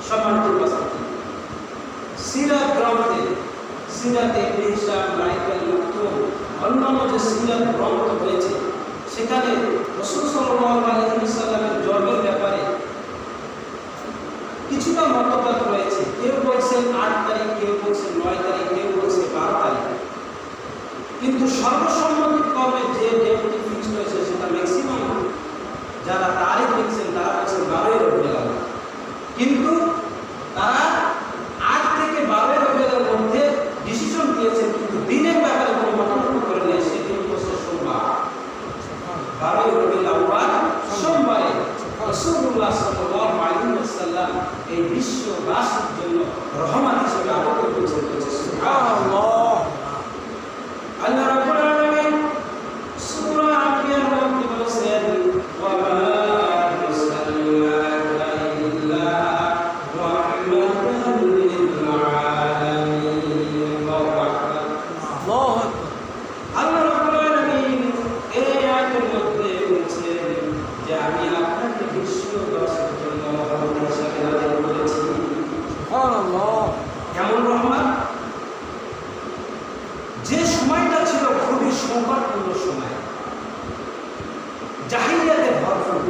সম্মানিত উপস্থিতি সিরাত গ্রন্থে, সিরাতে ইবনে হিশাম, বাইবেল, মাকতুব, অন্যান্য যে সিরাত গ্রন্থ রয়েছে সেখানে রাসূল সাল্লাল্লাহু আলাইহি ওয়াসাল্লামের জন্মের ব্যাপারে কিছুটা মতভেদ রয়েছে। কেউ বলছেন ৮ তারিখ, কেউ বলছেন ৯ তারিখ, কেউ বলছে ১২ তারিখ। কিন্তু সর্বসম্মতিক্রমে যে ডেটটি ফিক্সড হয়েছে সেটা ম্যাক্সিমাম যারা তারিখ লিখছেন তারা বলছেন ১২ই রবিউল আউয়াল। কিন্তু তারা ৮ থেকে ১২ই রবিউল আউয়ালের মধ্যে ডিসিশন দিয়েছেন, কিন্তু দিনের ব্যাপারে কোনো মতামত করে নেই। সেদিন হচ্ছে সোমবার, ১২ই রবিউল আউয়াল সোমবারে রাসূলুল্লাহ সাল্লাল্লাহু আলাইহি ওয়াসাল্লাম এই বিশ্ববাসীর জন্য রহমত হিসেবে অবতীর্ণ হয়েছে। সুবহানাল্লাহ। আল্লাহ রাব্বুল আলামিন সূরা আম্বিয়ার মধ্যে বলেছেন, ওয়া মা আরসালনাকা ইল্লা রাহমাতাল লিল আলামিন। আল্লাহু আকবার, আল্লাহু আকবার। আল্লাহ রাব্বুল আলামিন এই আয়াতের মধ্যে বলেছেন যে আমি আপনাকে বিশ্ববাসীর জন্য রহমত হিসেবে নাযিল করেছি। সুবহানাল্লাহ। কেমন রহমত? যে সময়টা ছিল খুবই সংকটপূর্ণ সময়, জাহিলিয়াতে ভরপুর,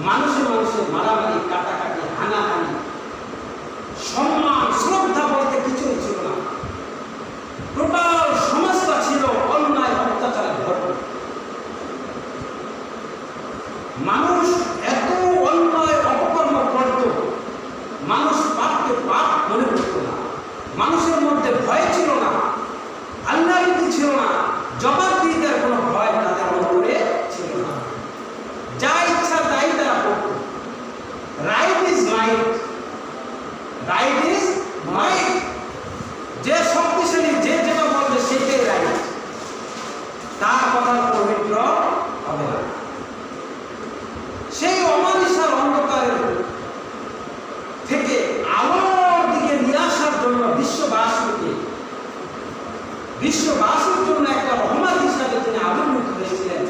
মানুষে মানুষে মারামারি, কাটাকাটি, হানাহানি, সম্মান শ্রদ্ধা বলতে কিছুই ছিল না। টোটাল সমাজটা ছিল অন্যায় অত্যাচারে ভরপুর। মানুষ এত অন্যায় অপকর্ম করত, মানুষ পাপকে পাপ মনে করত না, মানুষের মধ্যে ভয় ছিল না, আল্লাহর ভীতি ছিল না, জবাবদিহিতার কোনো ভয় তাদের অন্তরে ছিল না। যা ইচ্ছা তাই তারা করত। Right is might, right is might. যে শক্তিশালী যে যেটা বলবে সেটাই রাইট, তার কথা পবিত্র হবে না। সেই অমানিসার অন্ধকারের থেকে আলোর দিকে নিয়ে আসার জন্য বিশ্ববাসীর জন্য একটা রহমত হিসাবে তিনি আবির্ভূত হয়েছিলেন।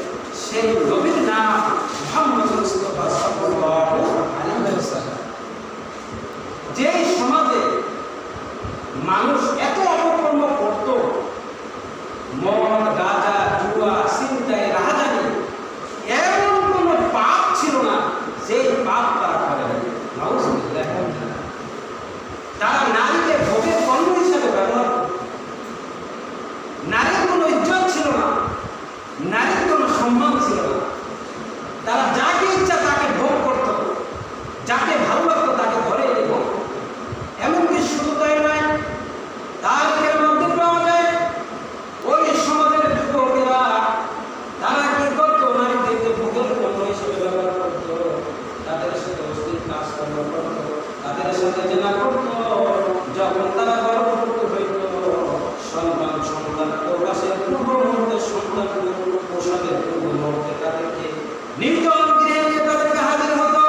সেই নবীর নাম মুহাম্মদ মুস্তাফা সাল্লাল্লাহু আলাইহি ওয়াসাল্লাম। যেই সমাজে মানুষ এত অপকর্ম করত, মদ, গাঁজা, জুয়া, ছিনতাই, রাহাজানি, এমন কোনো পাপ ছিল না যেই পাপ তারা করে না। নাউযুবিল্লাহ। তারা নারীকে ভোগের পণ্য হিসাবে ব্যবহার করত। নারীর কোনো ইজ্জত ছিল না, নারীর কোনো সম্মান ছিল না। তারা যাকে ইচ্ছা তাকে ভোগ করত, যাকে ভালো লাগতো তাকে ধরে এনে ভোগ করত। এমনকি শুধু তাই নয়, তারিখের মধ্যে পাওয়া যায় ওই সমাজের যুবকেরা তারা কি করত, নারীদেরকে ভোগের পণ্য হিসেবে ব্যবহার করত, তাদের সাথে অশ্লীল কাজকর্ম করত, তাদের সাথে জেনা করত। যখন তারা গর্ভবতী হইত, সন্তান প্রকাশের পূর্ব মুহূর্তে, সন্তান প্রসবের পূর্ব মুহূর্তে তাদেরকে নির্জন গৃহে নিয়ে তাদেরকে হাজির হতো।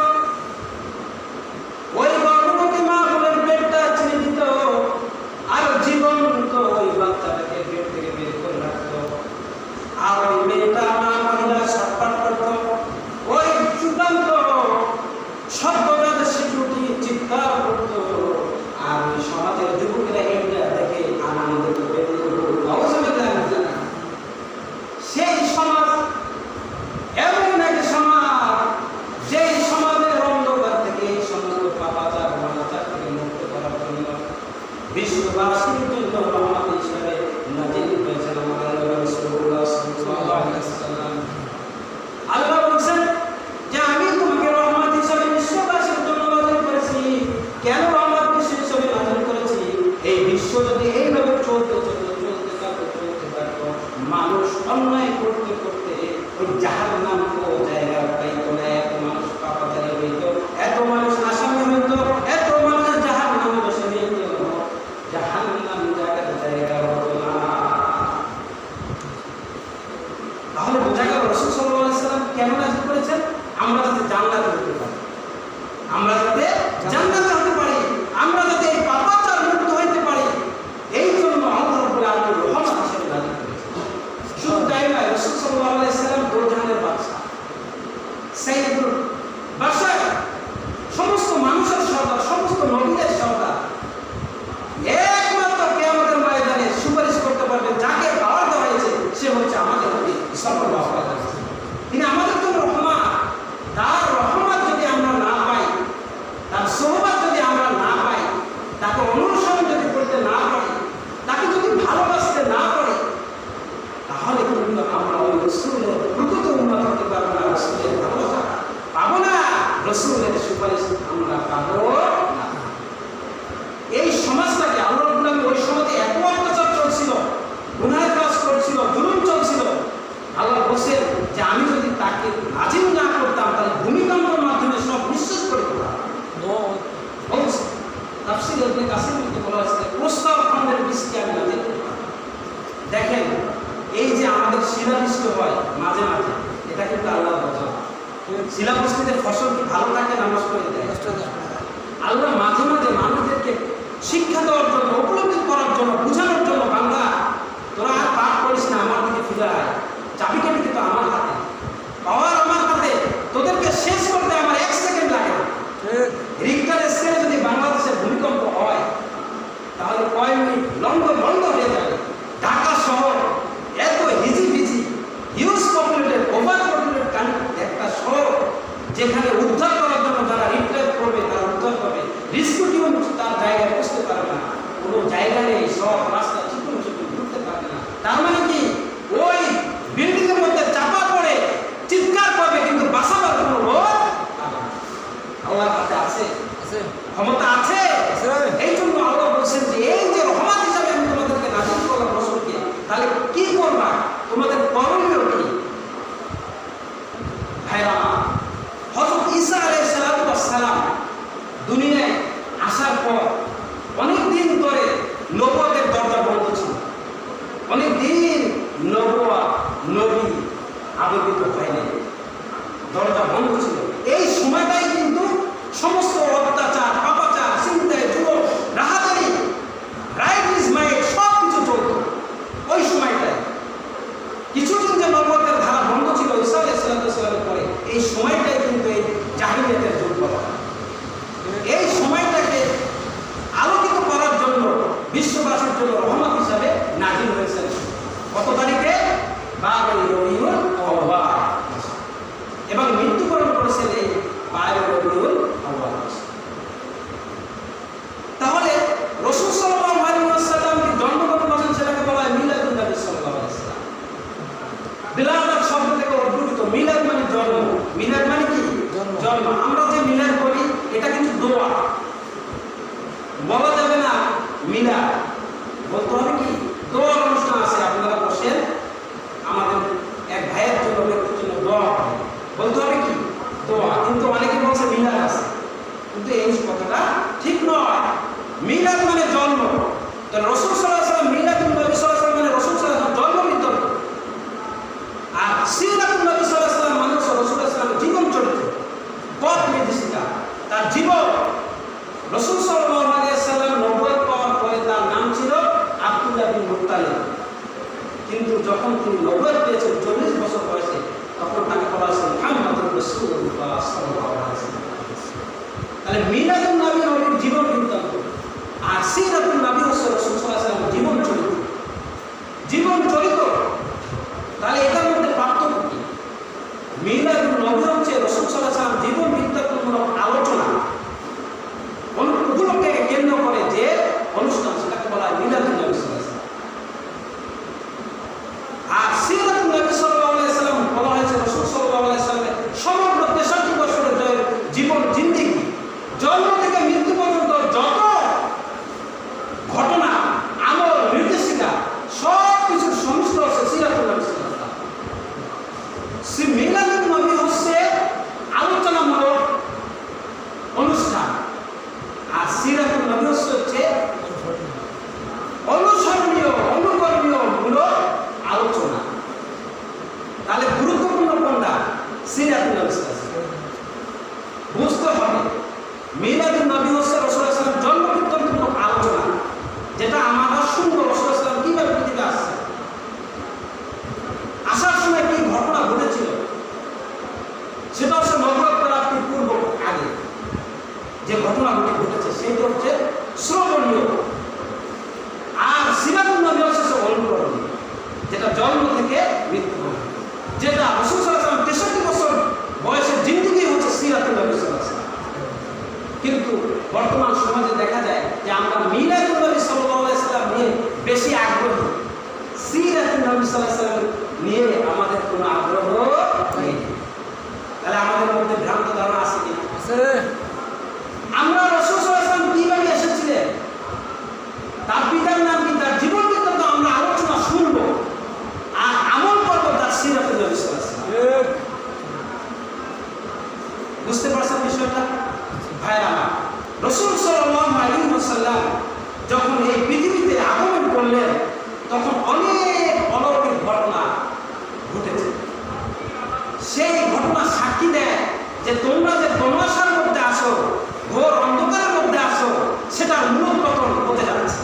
ওই গর্ভবতী মা বোনের পেটটা ছিঁড়ে দিত, আর জীবন্ত ওই বাচ্চাটাকে পেট থেকে বের করে রাখতো। আর ওই মেয়েটা মা মহিলা ছটফট করত। ওই চূড়ান্ত সভ্যতার শিশুটি চিৎকার করত, আর ওই সমাজের যুবকেরা এটা দেখে আনন্দিত হয়ে সেই সমাজ এমন এক সমাজ, যেই সমাজের অন্ধকার থেকে, এই সমস্ত পাপাচার অনাচার থেকে মুক্ত করার জন্য বিশ্ববাসীর জন্য রহমত হিসেবে নাযিল হয়েছেন আমাদের নবী রাসূলুল্লাহ সাল্লাল্লাহু আলাইহি ওয়াসাল্লাম। আল্লাহ বলেন যে আমি তোমাকে রহমত হিসেবে বিশ্ববাসীর জন্য নাযিল করেছি। কেন রহমত হিসেবে নাযিল করেছি? এই বিশ্ব যদি এইভাবে চলতে থাকতো, মানুষ অন্যায় করতে করতে ওই জাহান্নাম জায়গা পাইতো না, এত মানুষ পাপাচারী হইত, এত মানুষ আসামি হইত, এত মানুষ জাহান্নামে বসে হইত, জাহান্নাম জায়গা হতো না। তাহলে বোঝা গেল রাসূল সাল্লাল্লাহু আলাইহি ওয়াসাল্লাম কেন নাযিল করেছেন? আমরা যাতে জান্নাতে হতে পারি, আমরা যাতে জান্নাতে হতে পারি, আমরা যাতে এই পাপাচার মুক্ত হইতে পারি, এই রসুলের সুপারিশ আমরা পাবো না। এই সমাজটাকে আল্লাহ রাব্বুল আলামিন ওই সমাজে এত অত্যাচার চলছিল, গুনাহের কাজ করছিল, জুলুম চলছিল, আল্লাহ বলছেন যে আমি যদি তাকে নাজিল না করতাম তাহলে ভূমিকম্পের মাধ্যমে সব নিঃশেষ করে দিতাম। বলছে তাফসীর ইবনে কাসির মধ্যে বলা হয়েছে প্রস্তাব খণ্ডের বৃষ্টি আমি নাজিল করতাম। দেখেন এই যে আমাদের শিলাবৃষ্টি হয় মাঝে মাঝে, এটা কিন্তু আল্লাহর বচন। শিলাবৃষ্টিতে ফসল কি ভালো থাকে না নষ্ট হয়ে যায়? আল্লাহ মাঝে মাঝে মানুষদেরকে শিক্ষা দেওয়ার জন্য, উপলব্ধি করার জন্য, বোঝানোর জন্য, বান্দা তোরা আর পাপ করিস না, আমার দিকে ফিরে আয়, চাবিকাঠি কিন্তু আমার হাতে, পাওয়ার আমার হাতে, তোদেরকে শেষ করতে আমার 1 সেকেন্ড লাগে না। রিক্টার স্কেলে যদি বাংলাদেশের ভূমিকম্প হয় তাহলে কয়েক মিনিট বন্ধ হয়ে যাবে। ঢাকা শহর এত হিজিবিজি হিউজ পপুলেটেড, ওভার পপুলেটেড একটা শহর, যেখানে উদ্ধার করার জন্য যারা রিপ্লাই করবে তারা উদ্ধার করবে, রিস্কিউ টিম তার জায়গায় পৌঁছতে পারবে না, কোনো জায়গা নেই, সব রাস্তা চিকন ঘুরতে পারবে না। তার মানে কি ওই বিল্ডিং এর মধ্যে চাপা পড়ে চিৎকার করবে, কিন্তু বাঁচাবার কোনো লোক আল্লাহর হাতে আছে, ক্ষমতা আছে। এই জন্য আল্লাহ বলছেন যে এই যে রহমত হিসাবে আমি তোমাদেরকে নাজিল করলাম রাসূলকে, তাহলে কি করবা, তোমাদের করণীয় কি? ভাইরা হযরত ঈসা আলাইহিস সালাম দুনিয়ায় আসার পর অনেক দিন ধরে নবুয়তের দরজা বন্ধ ছিল, অনেক দিন নবী আবির্ভূত হয়নি, দরজা বন্ধ ছিল। এই সময়টাই কিন্তু সমস্ত অত্যাচার, পাপাচার, চিন্তায়, জুলুম, রাহাজানি, রাইট ইজ মাইট সব কিছু চলত ওই সময়টায়। কিছুদিন যে নবুয়তের ধারা বন্ধ ছিল ঈসা আলাইহিস সালামের পরে, এই সময়টাই কিন্তু এই জাহিলিয়াতের যুগ বলা হয়। এই সময়টাকে আলোকিত করার জন্য বিশ্ববাসীর জন্য রহমত হিসাবে নাজিল হয়েছেন কত তারিখে? 12 রবিউল আউয়াল, এবং মৃত্যুবরণ করেছেন এই 12 রবিউল আউয়াল। তাহলে রাসূল সাল্লাল্লাহু আলাইহি ওয়াসাল্লাম কি জন্মগত করেছেন, সেটাকে বলা হয় মিলাদুন নবী সাল্লাল্লাহু আলাইহি ওয়াসাল্লাম। বিলাদ শব্দ থেকে উদ্ভূত, মিলাদ মানে জন্ম। মিলাদ মানে কি? জন্ম। আমরা যে মিলাদ করি এটা কিন্তু দোয়া, বলা যাবে না মিলাদ, বলতে হবে কি দোয়ার অনুষ্ঠান আছে। আপনারা বসেন, আমাদের এক ভাইয়ের জন্য, ব্যক্তির জন্য দোয়া হয়, বলতে হবে কি দোয়া। কিন্তু অনেকে বলছে মিলাদ আছে, কিন্তু এই কথাটা ঠিক নয়। মিলাদ মানে জন্ম। তো রাসূল সাল্লাল্লাহু আলাইহি ওয়াসাল্লাম মিলাদুন নবী সাল্লাল্লাহু আলাইহি ওয়াসাল্লাম মানে রাসূল সাল্লাল্লাহু আলাইহি ওয়াসাল্লাম জন্ম মৃত্যু, আর সিরাতুন নবী সাল্লাল্লাহু আলাইহি ওয়াসাল্লাম মানে রাসূল সাল্লাল্লাহু আলাইহি ওয়াসাল্লামের জীবন চরিত্র, পথ নির্দেশিকা, তার জীবন। রাসূল সাল্লাল্লাহু আলাইহি ওয়াসাল্লাম নবুয়ত পাওয়ার পরে তার নাম ছিল আব্দুল্লাহ বিন মুত্তালিব, কিন্তু যখন তিনি নবুয়ত পেয়েছেন 40 বছর বয়সে, তখন তাকে বলা হয়েছে মুহাম্মাদুর রাসূলুল্লাহ সাল্লাল্লাহু আলাইহি ওয়াসাল্লাম। তাহলে মিলাদুন নবী নবীর জীবন বৃত্তান্ত, আর সিরাতুন নবী রাসূল সাল্লাল্লাহু আলাইহি ওয়াসাল্লাম জীবন চরিত্র। তাহলে এটার মধ্যে পার্থক্য কি? মিলাদুন নবী হচ্ছে রাসূল সাল্লাল্লাহু আলাইহি ওয়াসাল্লাম জীবন বৃত্তান্তমূলক আলোচনা, ওগুলোকে কেন্দ্র করে যে অনুষ্ঠান, সেটাকে বলা হয় মিলাদুন নবী সাল্লাল্লাহু আলাইহি ওয়াসাল্লাম। আর সিরাতুন নবী সাল্লাল্লাহু আলাইহি ওয়াসাল্লাম বলা হয়েছে রাসূল সাল্লাল্লাহু আলাইহি ওয়াসাল্লামের সমগ্র 63 বছরের জীবন, জিন্দেগি, জন্ম থেকে মৃত্যু পর্যন্ত যত ঘটনা, আমল, নির্দেশিকা সব কিছুর সংমিশ্রণ হচ্ছে সিরাতুন নবী সাল্লাল্লাহু আলাইহি ওয়াসাল্লাম। মিলাদুন নবী হচ্ছে আলোচনামূলক অনুষ্ঠান, আর সিরাতুন নবী হচ্ছে অনুসরণীয়, অনুকরণীয় মূলক আলোচনা। তাহলে গুরুত্বপূর্ণ কোনটা? সিরাতুন নবী সাল্লাল্লাহু আলাইহি ওয়াসাল্লাম। বুঝতে হবে মিলাদুন নবী হচ্ছে রাসূল সাল্লাল্লাহু আলাইহি ওয়াসাল্লাম জন্ম বৃত্তান্তমূলক আলোচনা, যেটা আমরা শুনবো রাসূল সাল্লাল্লাহু আলাইহি ওয়াসাল্লাম কিভাবে পৃথিবীতে আসছে, আসার সময় কি ঘটনা ঘটেছিল, সেটা হচ্ছে নবুয়ত প্রাপ্তির পূর্ব আগে যে ঘটনাগুলি ঘটেছে সেটা হচ্ছে শ্রবণীয়। আর সিরাতুন নবী হচ্ছে অনুকরণীয়, যেটা জন্ম থেকে মৃত্যু পর্যন্ত, যেটা রাসূল সাল্লাল্লাহু আলাইহি ওয়াসাল্লাম 63 বছর বয়সের জিন্দেগি হচ্ছে সিরাতুন নবী সাল্লাল্লাহু আলাইহি ওয়াসাল্লাম। কিন্তু বর্তমান সমাজে দেখা যায় যে আমরা মিলাদুন নবী সাল্লাল্লাহু আলাইহি ওয়াসাল্লাম নিয়ে বেশি আগ্রহী, সিরাতুন নবী সাল্লাল্লাহু আলাইহি ওয়াসাল্লাম নিয়ে আমাদের কোনো আগ্রহ নেই। তাহলে আমাদের মধ্যে ভ্রান্ত ধারণা আছে কিনা? আমরা রাসূল সাল্লাল্লাহু আলাইহি ওয়াসাল্লাম কিভাবে এসেছিলেন, তার পিতার নাম কি, তার জীবন বৃত্তান্ত আমরা আলোচনা শুনবো আর আমল করবো তার সিরাতে নবী সাল্লাল্লাহু আলাইহি ওয়াসাল্লাম। বুঝতে পারছেন বিষয়টা ভাইরা? রাসূল সাল্লাল্লাহু আলাইহি ওয়াসাল্লাম যখন এই পৃথিবীতে আগমন করলেন তখন অনেক অলৌকিক ঘটনা ঘটেছে। সেই ঘটনা সাক্ষী দেয় যে তোমরা যে তমাশার মধ্যে আসো, ঘোর অন্ধকারের মধ্যে আসো, সেটার মূল পতন হতে যাচ্ছে।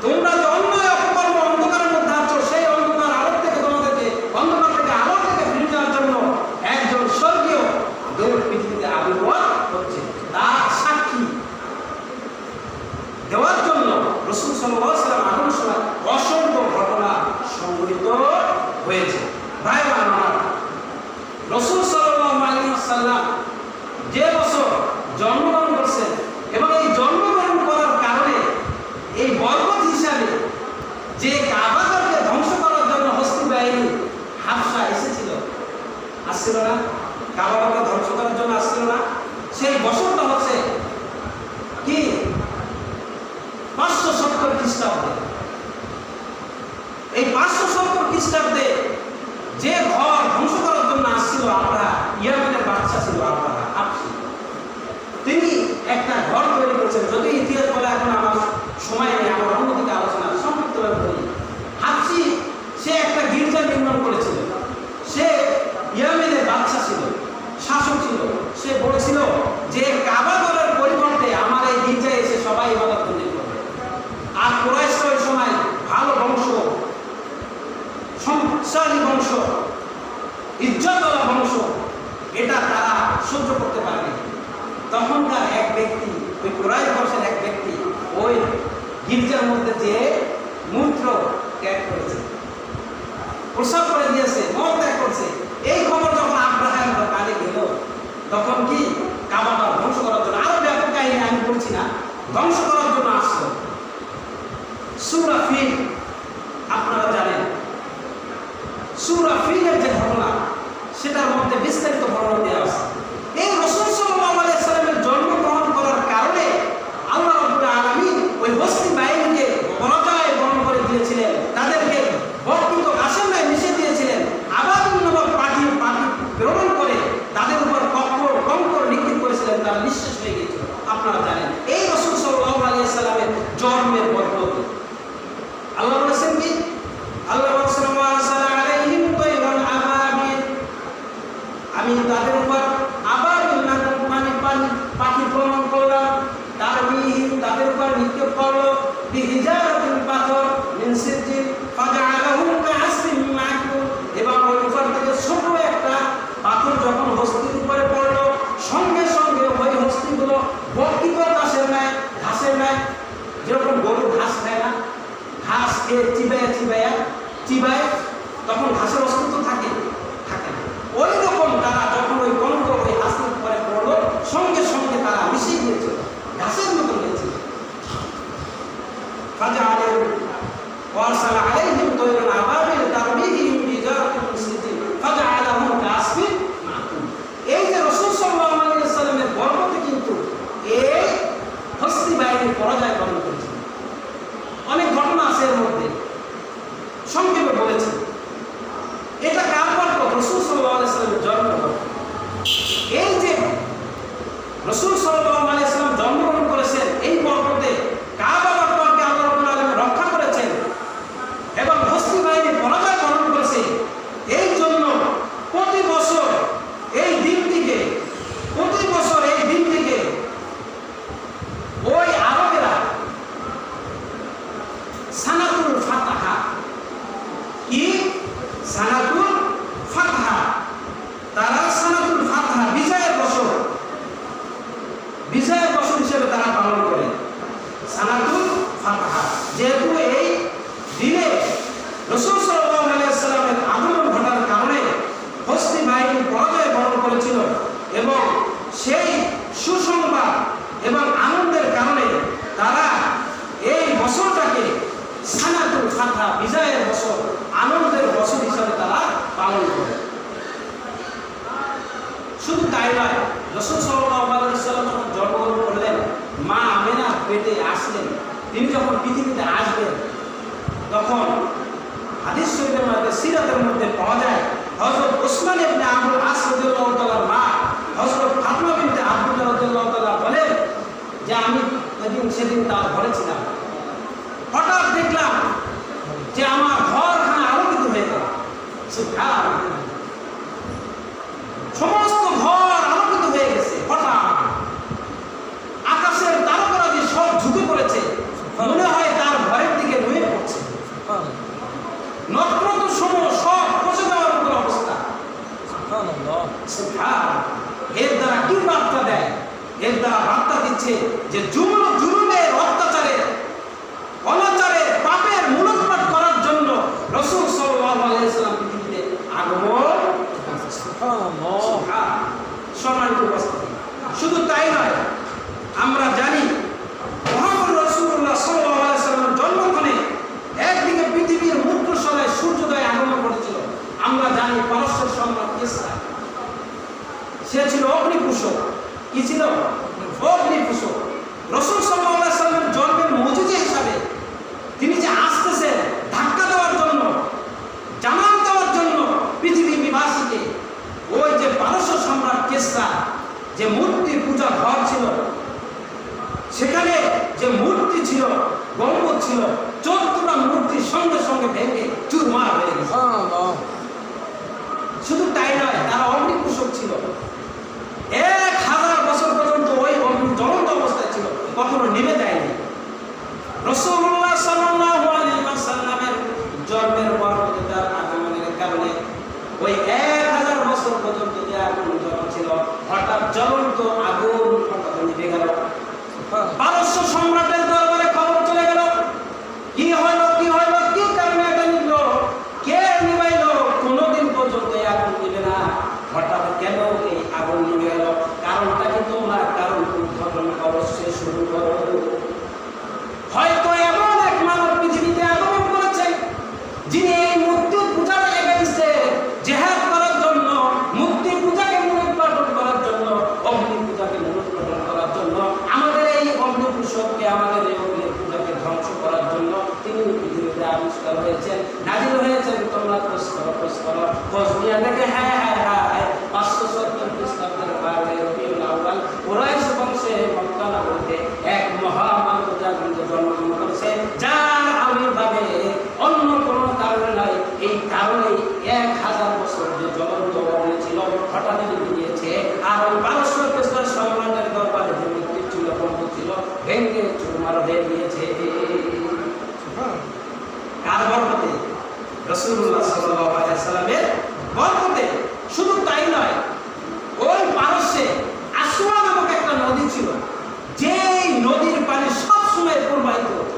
তোমরা যে অন্যায় অপকর্ম অন্ধকারের মধ্যে আছো, সেই অন্ধকার আলোর থেকে তোমাদেরকে, অন্ধকার থেকে আলোর থেকে ফিরে যাওয়ার জন্য একজন স্বর্গীয় দূত পৃথিবীতে আবির্ভাব হচ্ছে। তার সাক্ষী দেওয়ার জন্য রাসূল সাল্লাল্লাহু আলাইহি ওয়াসাল্লাম আগমনের সময় অসংখ্য ঘটনা সংঘটিত হয়েছে। ভাইরা আমার, রাসূল সাল্লাল্লাহু আলাইহি ওয়াসাল্লাম যে বছর জন্মগ্রহণ করছেন এবং এই জন্মগ্রহণ করার কারণে এই বরকত হিসাবে যে কাবাকে ধ্বংস করার জন্য হস্তি বাহিনী হাফসা এসেছিল, আসছিল না? কাবাকে ধ্বংস করার জন্য আসছিল না? সেই বছরটা হচ্ছে কি 570 খ্রিস্টাব্দে। এই 570 খ্রিস্টাব্দে যে ঘর ধ্বংস করার জন্য আসছিল আবরাহা, ইয়ামেনের বাদশা ছিল আবরাহা হাবশী, তিনি একটা ঘর তৈরি করেছেন। যদি ইতিহাস বলে এখন আমার সময় নেই, আমার অন্যদিকে আলোচনা সংক্ষিপ্তভাবে বলি। হাবশী সে একটা গির্জা নির্মাণ করেছিল। সে ইয়ামেনের বাদশা ছিল, শাসক ছিল। সে বলেছিল যে কাবা ঘরের পরিবর্তে আমার এই গির্জায় এসে সবাই ইবাদত করবে। আর কুরাইশরা ওই সময় ভালো বংশ, সম্পদশালী বংশ, ইজ্জতওয়ালা বংশ, এটা তারা সহ্য করতে পারেনি। তখনকার এক ব্যক্তি, ওই কুরাইশ বংশের এক ব্যক্তি ওই গির্জার মধ্যে যে মূত্র ত্যাগ করেছে, প্রসাব করে দিয়েছে, মল ত্যাগ করছে। এই খবর যখন আব্রাহাম কানে গেল, তখন কি কাবাটা ধ্বংস করার জন্য, আরো ব্যাপক কাহিনী আমি বলছি না, ধ্বংস করার জন্য আসলো। সূরা ফিল আপনারা জানেন, সূরা ফিলের যে ঘটনা সেটার মধ্যে বিস্তারিত বর্ণনা দেওয়া আছে। এই রাসূল সাল্লাল্লাহু আলাইহি ওয়াসাল্লামের জন্মগ্রহণ করার কারণে আল্লাহ রাব্বুল আলামিন ওই হস্তি বাহিনীকে পরাজয় বরণ করে দিয়েছিলেন, তাদেরকে বর্তিত ঘাসের ন্যায় মিশিয়ে দিয়েছিলেন। আবাবিল নামক পাখি প্রেরণ করে তাদের উপর কঙ্কর নিক্ষেপ করেছিলেন, তারা নিঃশেষ হয়ে গিয়েছিল। আপনারা জানেন এই রাসূল সাল্লাল্লাহু আলাইহি ওয়াসাল্লামের জন্মের বরকত আল্লাহ বলেছেন কি? আল্লাহ বলেছেন আলাইহিম তাইরান আবাবিল, আমি তাদের উপর আবাবিল নামক পাখি প্রেরণ করলাম। তারবিহিম, তাদের উপর নিক্ষেপ করলো, বিহিজারাতিন, পাথর, মিন সিজিল ফাজআলাহুম কাআসফিন মাকুল, এবং ওই উপর থেকে ছোট একটা পাথর যখন হস্তির উপরে পড়লো, সঙ্গে সঙ্গে ওই হস্তিগুলো বর্তিত ঘাসের ন্যায়, যেরকম গরু ঘাস খায় না, ঘাস খেয়ে চিবায়, তখন ঘাসের অস্তিত্ব থাকে না, ওই রকম তারা যখন ওই কঙ্ক ওই হাসির উপরে পড়লো, সঙ্গে সঙ্গে তারা মিশে গিয়েছিল, ঘাসের মতো হয়েছিল। ওয়ারসালা আলাইহিম তায়রান আবাবিল তারমিহিম বিহিজারাতিন মিন সিজিল ফাজআলাহুম কাআসফিন মাকুল। এই যে রাসূল সাল্লাল্লাহু আলাইহি ওয়াসাল্লামের বরকতে কিন্তু এই হস্তি বাহিনী পরাজয় বরণ করেছে। অনেক ঘটনা আছে এর মধ্যে, সংক্ষেপে বলেছে। এটা কার বরকত? রাসূল সাল্লাল্লাহু আলাইহি ওয়াসাল্লামের জন্মগ্রহণ। এই যে রাসূল সাল্লাল্লাহু আলাইহি ওয়াসাল্লাম জন্মগ্রহণ করেছেন, এই বরকতে কাবা ঘরকে আল্লাহ রাব্বুল আলামিন রক্ষা করেছেন এবং হস্তি বাহিনী পরাজয় বরণ করেছে। এই জন্য প্রতি বছর এই দিনটিকে ওই আরবেরা সানাতুল ফাতহা, কি সানাতুল ফাতহা, তারা সানাতুল ফাতহা বিজয়ের বছর হিসেবে তারা পালন করে সানাতুল ফাতহা। যেহেতু এই দিনে রাসূল সাল্লাল্লাহু আলাইহি ওয়াসাল্লামের আগমন ঘটার কারণে হস্তি বাহিনী পরাজয় বরণ করেছিল এবং সেই সুসংবাদ এবং আনন্দের কারণে তারা এই বছরটাকে সানাতুল ফাতহা, বিজয়ের বছর, আনন্দের বছর হিসাবে তারা পালন করে। শুধু তাই নয়, রাসূল সাল্লাল্লাহু আলাইহি ওয়াসাল্লাম যখন জন্মগ্রহণ করলেন, মা আমেনা পেটে আসলেন, তিনি যখন পৃথিবীতে আসবেন তখন হাদিস শরীফের মধ্যে সিরাতের মধ্যে পাওয়া যায় হযরত ওসমান ইবনে আবুল আস রাদিয়াল্লাহু তাআলার মা হযরত ফাতিমা বিনতে আব্দুল্লাহ রাদিয়াল্লাহু তাআলা বলেন যে আমি সেদিন তার ঘরে ছিলাম, হঠাৎ দেখলাম যে আমার ঘরখানা আলোকিত হয়ে গেল। সুবহানাল্লাহ, সমস্ত ঘর আলোকিত হয়ে গেছে। হঠাৎ আকাশের তারকারাজি সব ঝুঁকে পড়েছে, মনে হয় তার ঘরের দিকে নুয়ে পড়ছে। নক্ষত্র সমূহ সব খসে যাওয়ার মতো অবস্থা। এর দ্বারা কি বার্তা দেয়? এর দ্বারা বার্তা দিচ্ছে যে জুলুমের, অত্যাচারের, অনাচারের, পাপের মূলোৎপাট করার জন্য রাসূল সাল্লাল্লাহু আলাইহি ওয়াসাল্লাম পৃথিবীতে আগমন। সম্মানিত উপস্থিতি, শুধু তাই নয়, আমরা জানি মুহাম্মদ রাসূলুল্লাহ সাল্লাল্লাহু আলাইহি ওয়াসাল্লামের জন্মক্ষণে একদিকে পৃথিবীর মুদ্রশালায় সূর্যোদয় আগমন করেছিল। আমরা জানি পারস্যের সম্রাট কিসরা, সে ছিল অগ্নিপূষক। কি ছিল? অগ্নিপূষক। রাসূল সাল্লাল্লাহু আলাইহি ওয়াসাল্লামের জন্মের মুজিজা হিসাবে তিনি যে আসতেছেন ধাক্কা দেওয়ার জন্য, জানান দেওয়ার জন্য পৃথিবী নিবাসীকে, ওই যে পারস্য সম্রাট কিসরা যে মূর্তি পূজা ঘর ছিল, সেখানে যে মূর্তি ছিল, গম্বুজ ছিল, 14টা মূর্তি সঙ্গে সঙ্গে ভেঙে চুরমার হয়ে গেছে। শুধু তাই নয়, তারা অগ্নিপূষক ছিল। 1000 বছর পর্যন্ত ওই অগ্নি জ্বলন্ত অবস্থায় ছিল, কখনো নেমে যায়নি। রাসূলুল্লাহ সাল্লাল্লাহু আলাইহি ওয়াসাল্লামের জন্মের পর থেকে তার আগমনের কারণে ওই 1000 বছর পর্যন্ত যে আগুন জ্বলন ছিল, হঠাৎ জ্বলন্ত আগুন হঠাৎ নিভে গেল। পারস্য সম্রাটের দরবারে খবর চলে গেল, কি হলো, কি হলো, কি কারণে এটা নিভল, কে নিভাইল? কোনোদিন পর্যন্ত এই আগুন নিভে না, হঠাৎ কেন এই আগুন নিভে গেল? কারণটা কি তোমরা কারণ উদ্ঘাটন অবশ্যই শুরু করো। হয়তো এমন এক মানব পৃথিবীতে আগমন করেছে যিনি এই মূর্তি পূজার এগেইনস্টে জিহাদ করার জন্য, মূর্তি পূজাকে মূলোৎপাটন করার জন্য, অগ্নি পূজাকে মূলোৎপাটন করার জন্য, আমাদের এই অগ্নিপূষককে, আমাদের এই অগ্নি পূজাকে ধ্বংস করার জন্য তিনি পৃথিবীতে আবিষ্কার হয়েছেন, নাজিল হয়েছেন। তোমরা খোঁজ করো, খোঁজ নিয়ে দেখে, হ্যাঁ হ্যাঁ হ্যাঁ, 570 খ্রিস্টাব্দের 12 রবিউল আউয়াল কুরাইশ বংশে মক্কা নগরীতে এক মহামানব জাগ্রত জন্মগ্রহণ করেছে, যার আবির্ভাবে অন্য কোনো কারণ নাই। এই কারণেই 1000 বছর যে জ্বলন্ত অগ্নি ছিল হঠাৎ নিভে গিয়েছে। আর ওই পারস্য কিসরা সম্রাটের দরবারে যে মূর্তি ছিল, গম্বুজ ছিল, ভেঙে চুরমার হয়ে গিয়েছে। কার বরকতে? রাসূলুল্লাহ সাল্লাল্লাহু আলাইহি ওয়াসাল্লামের বরকতে। শুধু তাই নয়, ওই পারস্যে আসওয়া নামক একটা নদী ছিল, যেই নদীর পানি সবসময় প্রবাহিত হতো,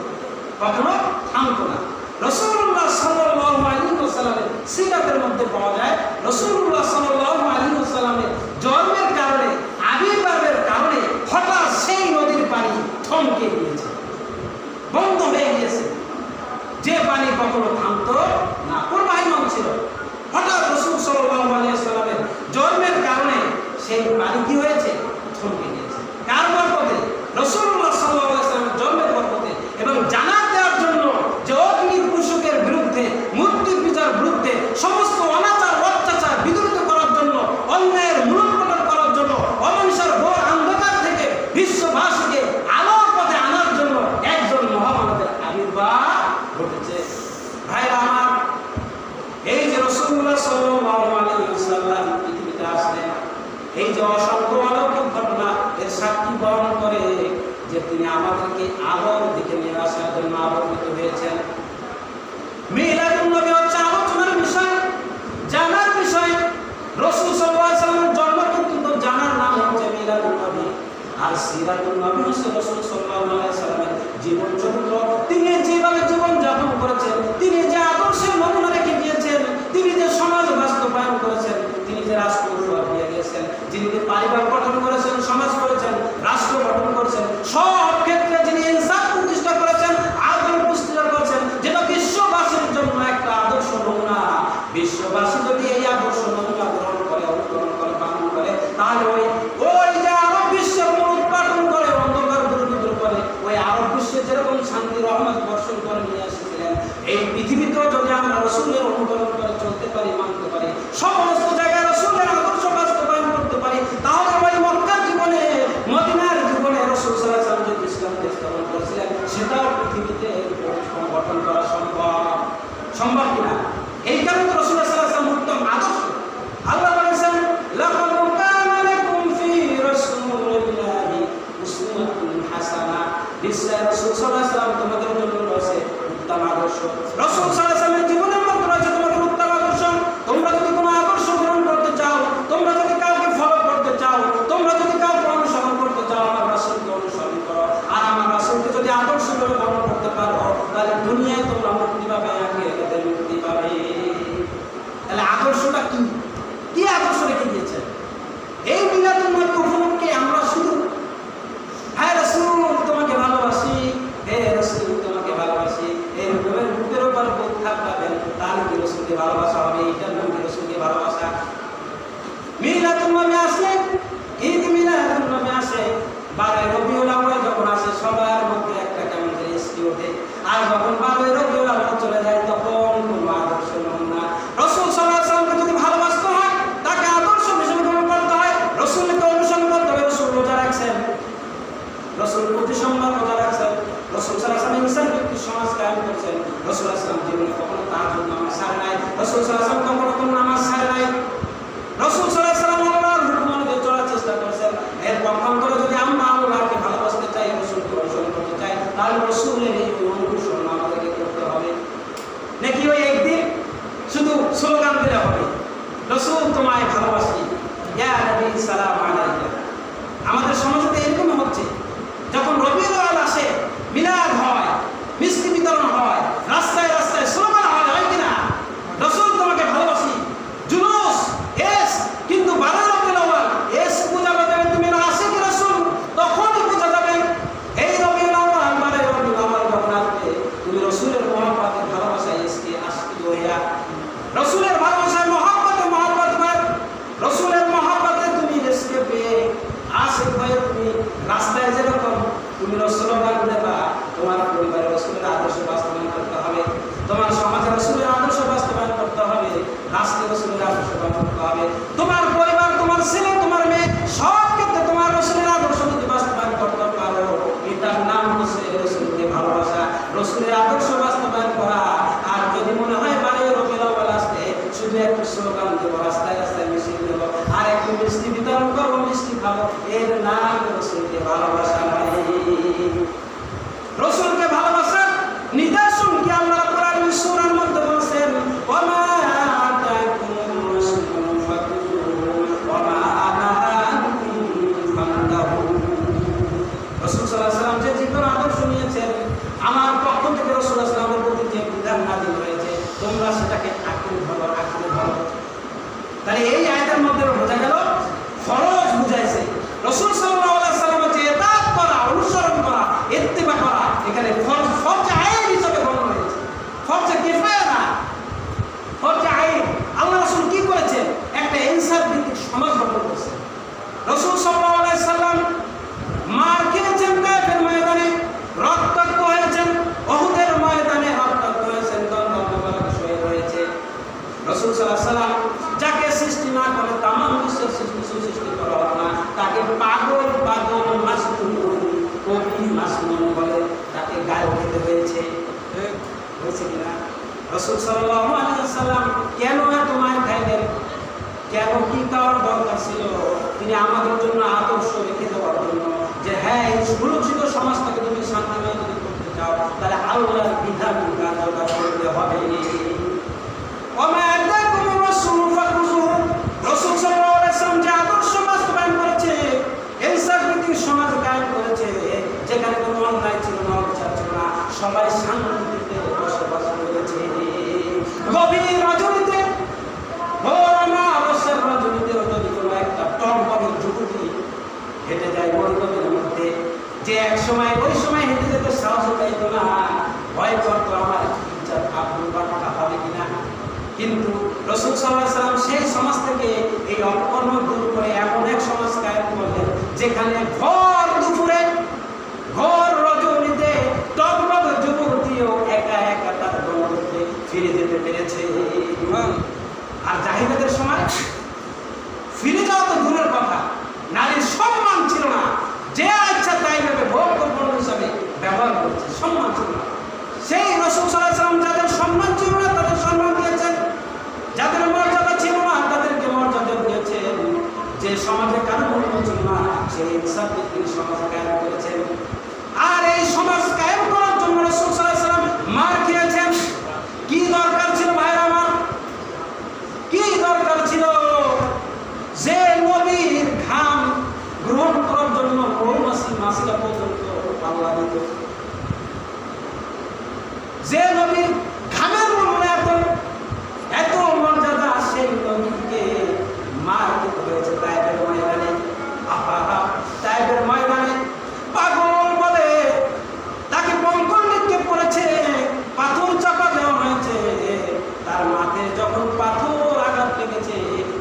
কখনো থামতো না। রাসূলুল্লাহ সাল্লাল্লাহু আলাইহি ওয়াসাল্লামের সিরাতের মধ্যে পাওয়া যায়, রাসূলুল্লাহ সাল্লাল্লাহু আলাইহি ওয়াসাল্লামের জন্মের কারণে, আবির্ভাবের কারণে হঠাৎ সেই নদীর পানি থমকে গিয়েছে, বন্ধ হয়ে গিয়েছে। যে পানি কখনো থামতো না, প্রবাহমান ছিল। হঠাৎ রাসূল সাল্লাল্লাহু আলাইহি ওয়াসাল্লামের জন্মের কারণে সেই পানি কি হয়েছে? থমকে গিয়েছে। কার বরকতে? রাসূলুল্লাহ সাল্লাল্লাহু আলাইহি ওয়াসাল্লামের জন্মের বরকতে। এবং জানান দেওয়ার জন্য যে অগ্নিপূষকের বিরুদ্ধে, মূর্তি পূজার বিরুদ্ধে, সমস্ত অনাচার অত্যাচার বিদূরিত করার জন্য, অন্যায়ের মূলোৎপাটন করার জন্য, অমানুষের ঘোর অন্ধকার থেকে বিশ্ববাসীকে আলোর পথে আনার জন্য একজন মহামানবের আবির্ভাব ঘটেছে। ভাইরা আমার, এই যে রাসূলুল্লাহ সাল্লাল্লাহু আলাইহি ওয়াসাল্লাম পৃথিবীতে আসলেন, এই যে অসংখ্য অলৌকিক ঘটনা এর সাক্ষী বহন করে যে তিনি আমাদেরকে আলোর দিকে নিয়ে আসার জন্য আলোকিত হয়েছেন। মিলাদুন নবী হচ্ছে আলোচনার বিষয়, জানার বিষয়। রাসূল সাল্লাল্লাহু আলাইহি ওয়াসাল্লামের জন্ম কিন্তু জানার নাম হচ্ছে মিলাদুন নবী। আর সিরাতুন নবী হচ্ছে রাসূল সাল্লাল্লাহু আলাইহি ওয়াসাল্লামের জীবন চরিত্র। তিনি যেভাবে জীবন যাপন করেছেন, তিনি যে আদর্শের নমুনা রেখে গিয়েছেন, তিনি যে সমাজ বাস্তবায়ন করেছেন, তিনি যে রাষ্ট্র উপহার দিয়ে গিয়েছেন, যিনি যে পরিবার গঠন করেছেন, সমাজ করেছেন, রাষ্ট্র গঠন করেছেন, সব ক্ষেত্রে যিনি ইনসাফ প্রতিষ্ঠা করেছেন, আদল প্রতিষ্ঠা করেছেন, যেটা বিশ্ববাসীর জন্য একটা আদর্শ নমুনা। বিশ্ববাসী যদি এই আদর্শ নমুনা গ্রহণ করে, অনুকরণ করে, পালন করে, তাহলে ওই এই পৃথিবীতেও যদি আমরা রাসূলের অনুকরণ করে চলতে পারি, মানতে পারি, সমস্ত জায়গায় রাসূলের আদর্শ বাস্তবায়ন করতে পারি, তাহলে ওই মক্কার জীবনে, মদিনার জীবনে রাসূল সাল্লাল্লাহু আলাইহি ওয়াসাল্লাম যে ইসলামকে স্থাপন করেছিলেন সেটাও পৃথিবীতে গঠন করা সম্ভব কিনা? এই কারণে রাসূল সাল্লাল্লাহু আলাইহি ওয়াসাল্লাম উত্তম আদর্শ। আল্লাহ বলেছেন লাকাদ কানা লাকুম ফি রাসূলিল্লাহি উসওয়াতুন হাসানাহ। বিশ্বর রাসূল সাল্লাল্লাহু আলাইহি ওয়াসাল্লাম তোমাদের জন্য রয়েছে উত্তম আদর্শ। রাসূল সাল্লাল্লাহু আলাইহি ওয়াসাল্লামের জীবনের মধ্যে রয়েছে তোমাদের উত্তম আদর্শ। তোমরা যদি কোনো আদর্শ গ্রহণ করতে চাও, তোমরা যদি কাউকে ফলো করতে চাও, তোমরা যদি কাউকে অনুসরণ করতে চাও, আমার রাসূলকে অনুসরণ করো। আর আমার রাসূলকে যদি আদর্শ করে গ্রহণ করতে পারো, তাহলে দুনিয়ায় তোমরা মুক্তি পাবে, আখিরাতে মুক্তি পাবে। তাহলে আদর্শটা কি? কি আদর্শ রেখে দিয়েছে? এই মিলাদুন নবী উপলক্ষে আমরা শুধু হ্যাঁ রাসূল তোমাকে ভালোবাসি, হে রাসূল তোমাকে ভালোবাসি, এই রকমের বুকের উপর বুক থাকবেন, তাহলে কি রাসূলকে ভালোবাসা হবে? এটার নাম কি রাসূলকে ভালোবাসা? মিলাদুন নবী আসে, ঈদ মিলাদুন নবী আসে, 12 রবিউল আউয়াল যখন আসে সবার মধ্যে একটা কেমন করে ইস্তি ওঠে। আর যখন 12 রবিউল আউয়াল চলে যায় তখন কোনো আদর্শ নমুনা। রাসূল সাল্লাল্লাহু আলাইহি ওয়াসাল্লামকে যদি ভালোবাসতে হয়, তাকে আদর্শ হিসেবে গ্রহণ করতে হয়, রাসূলকে অনুসরণ করতে হবে। রাসূল রোজা রাখছেন, রাসূল প্রতি সোমবার রোজা রাখছেন, রাসূল সাল্লাল্লাহু আলাইহি ওয়াসাল্লাম ইনসান ব্যক্তি সমাজ কায়েম করেছেন। রাসূল সাল্লাল্লাহু আলাইহি ওয়াসাল্লাম জীবনে কখনো তাহাজ্জুদ নামাজ ছাড়ে নাই, রাসূল সাল্লাল্লাহু আলাইহি ওয়াসাল্লাম কখনো কোনো নামাজ ছাড়ে নাই। রাসূল সাল্লাল্লাহু আলাইহি ওয়াসাল্লাম আল্লাহর হুকুম অনুযায়ী চলার চেষ্টা করেছেন। এর পক্ষান্তরে যদি আমরা আল্লাহকে ভালোবাসতে চাই, রাসূলকে অনুসরণ করতে চাই, তাহলে রাসূলের এই অনুসরণ আমাদেরকে করতে হবে। নাকি ওই একদিন শুধু স্লোগান দিলে হবে রাসূল তোমায় ভালোবাসি, ইয়া নবী সালাম আলাইকা। আমাদের সমাজে এরকম হচ্ছে, যখন রবিউল আউয়াল আসে, মিলাদ হয়, মিষ্টি বিতরণ হয়, রাস্তায় রাস্তায় স্লোগান হয় কিনা? রাসূল তোমাকে ভালোবাসি, জুলুস এস, কিন্তু 12 রবিউল আউয়াল এস বুঝাবে দেবেন তুমি আশিক রাসূল, তখনই বোঝা যাবে এই রবিউল আউয়াল, 12 রবিউল আউয়াল যখন আসবে, তুমি রাসূলের মহব্বতে ভালোবাসা এসকে আশিক হইয়া, রাসূলের ভালোবাসায় মহব্বতে রাসূলের মহব্বতে তুমি এসকে পেয়ে আশিক হয়ে তুমি রাস্তায় যেরকম তুমি স্লোগান দেবা, তোমার পরিবারের রাসূলের আদর্শ বাস্তবায়ন করতে হবে, তোমার সমাজের রাসূলের আদর্শ বাস্তবায়ন করতে হবে, রাষ্ট্রের রাসূলের আদর্শ বাস্তবায়ন করতে হবে, তোমার পরিবার, তোমার ছেলে, তোমার মেয়ে, সব ক্ষেত্রে তোমার রাসূলের আদর্শ যদি বাস্তবায়ন করতে পারো, এটার নাম হচ্ছে রাসূলকে ভালোবাসা, রাসূলের আদর্শ বাস্তবায়ন করা। আর যদি মনে হয় 12 রবিউল আউয়াল আসলে শুধু একটা স্লোগান দেবো, রাস্তায় রাস্তায় মিছিল দেবো, আর একটু মিষ্টি বিতরণ করবো, মিষ্টি খাবো, এর নাম রাসূলকে ভালোবাসা নয়। রাসূলকে ভালোবাসার নিদর্শন কি আল্লাহ কোরআন সূরার মধ্যে বলেছেন, ওয়ামা আতাকুম রাসূলু ফাকুযুহু ওয়ামা নাহাকুম ফান্তাহু। রাসূল সাল্লাল্লাহু আলাইহি ওয়াসাল্লাম যে জীবন আদর্শ নিয়েছেন, আমার পক্ষ থেকে রাসূল সাল্লাল্লাহু আলাইহি ওয়াসাল্লামের প্রতি যে বিধান নাযিল হয়েছে, তোমরা সেটাকে আঁকড়ে ধরো, আঁকড়ে ধরো। তাহলে এই আয়াতের মধ্যে বোঝা গেল ফরজ বুঝাইছে। রাসূল সাল্লাল্লাহু আলাইহি ওয়াসাল্লামের যে ইতাআত করা, অনুসরণ করা, ইত্তেবা করা, এখানে ফরজ আইন হিসেবে গণ্য হয়েছে, ফরজ কিফায়া না, ফরজ আইন। আল্লাহ রাসূল কি করেছেন? একটা ইনসাফ ভিত্তিক সমাজ গঠন করেছেন। রাসূল সাল্লাল্লাহু আলাইহি ওয়াসাল্লাম মার খেয়েছেন, কাফের ময়দানে রক্তাক্ত হয়েছেন, উহুদের ময়দানে রক্তাক্ত হয়েছেন, দণ্ডপ্রহার শহীদ হয়েছে। রাসূল সাল্লাল্লাহু আলাইহি ওয়াসাল্লাম যাকে সৃষ্টি না করে তামাম বিশ্বের সৃষ্টি করা হলো না, তাকে পাগল মাসনুন, কবি মাসনুন বলে, তাকে গাল খেতে হয়েছে কিনা? রাসূল সাল্লাল্লাহু আলাইহি ওয়াসাল্লাম কেন এত মার খাইলেন? কেন, কি কারণ দরকার ছিল? তিনি আমাদের জন্য আদর্শ রেখে দেওয়ার জন্য, যে হ্যাঁ এই সুরক্ষিত সমাজটাকে তুমি শান্তিময় যদি করতে চাও, তাহলে আল্লাহর বিধান কার্যকর করতে হবে। ওয়ামা আতাকুম রাসূলু ফাকুযুহু। রাসূল সাল্লাল্লাহু আলাইহি ওয়াসাল্লাম যে আদর্শ বাস্তবায়ন করেছে, ইনসাফ ভিত্তিক সমাজ কায়েম করেছে, যেখানে কোনো অন্যায় ছিল না, অবিচার ছিল না, সবাই শান্তিতে বসবাস করেছে। গভীর রজনীতে, ভোর অমাবস্যার রজনীতে যদি কোনো একটা টগবগের যুবতী হেঁটে যায় মরুভূমির মধ্যে, যে এক সময় ওই সময় হেঁটে যেতে সাহস পাইতো না, ভয় করতো আমার ইচ্ছার আব্দুল বাক্কা হবে কিনা। কিন্তু রাসূল সাল্লাল্লাহু আলাইহি ওয়াসাল্লাম সেই সমাজ থেকে এই অকর্ম দূর করে এমন এক সমাজ কায়েম করলেন, যেখানে ভোর দুপুরে, ভোর রজনীতে টগবগ যুবতীও একা একা তার পর্যন্ত পাল্লা দিত। যে নবীর ঘামের মূল্য এত মর্যাদা, সেই নবীকে মার দিতে হয়েছে তায়েফের ময়দানে। তায়েফের ময়দানে পাগল বলে তাকে বঙ্কর নিক্ষেপ করেছে, পাথর চাপা দেওয়া হয়েছে। তার মাথায় যখন পাথর আঘাত লেগেছে,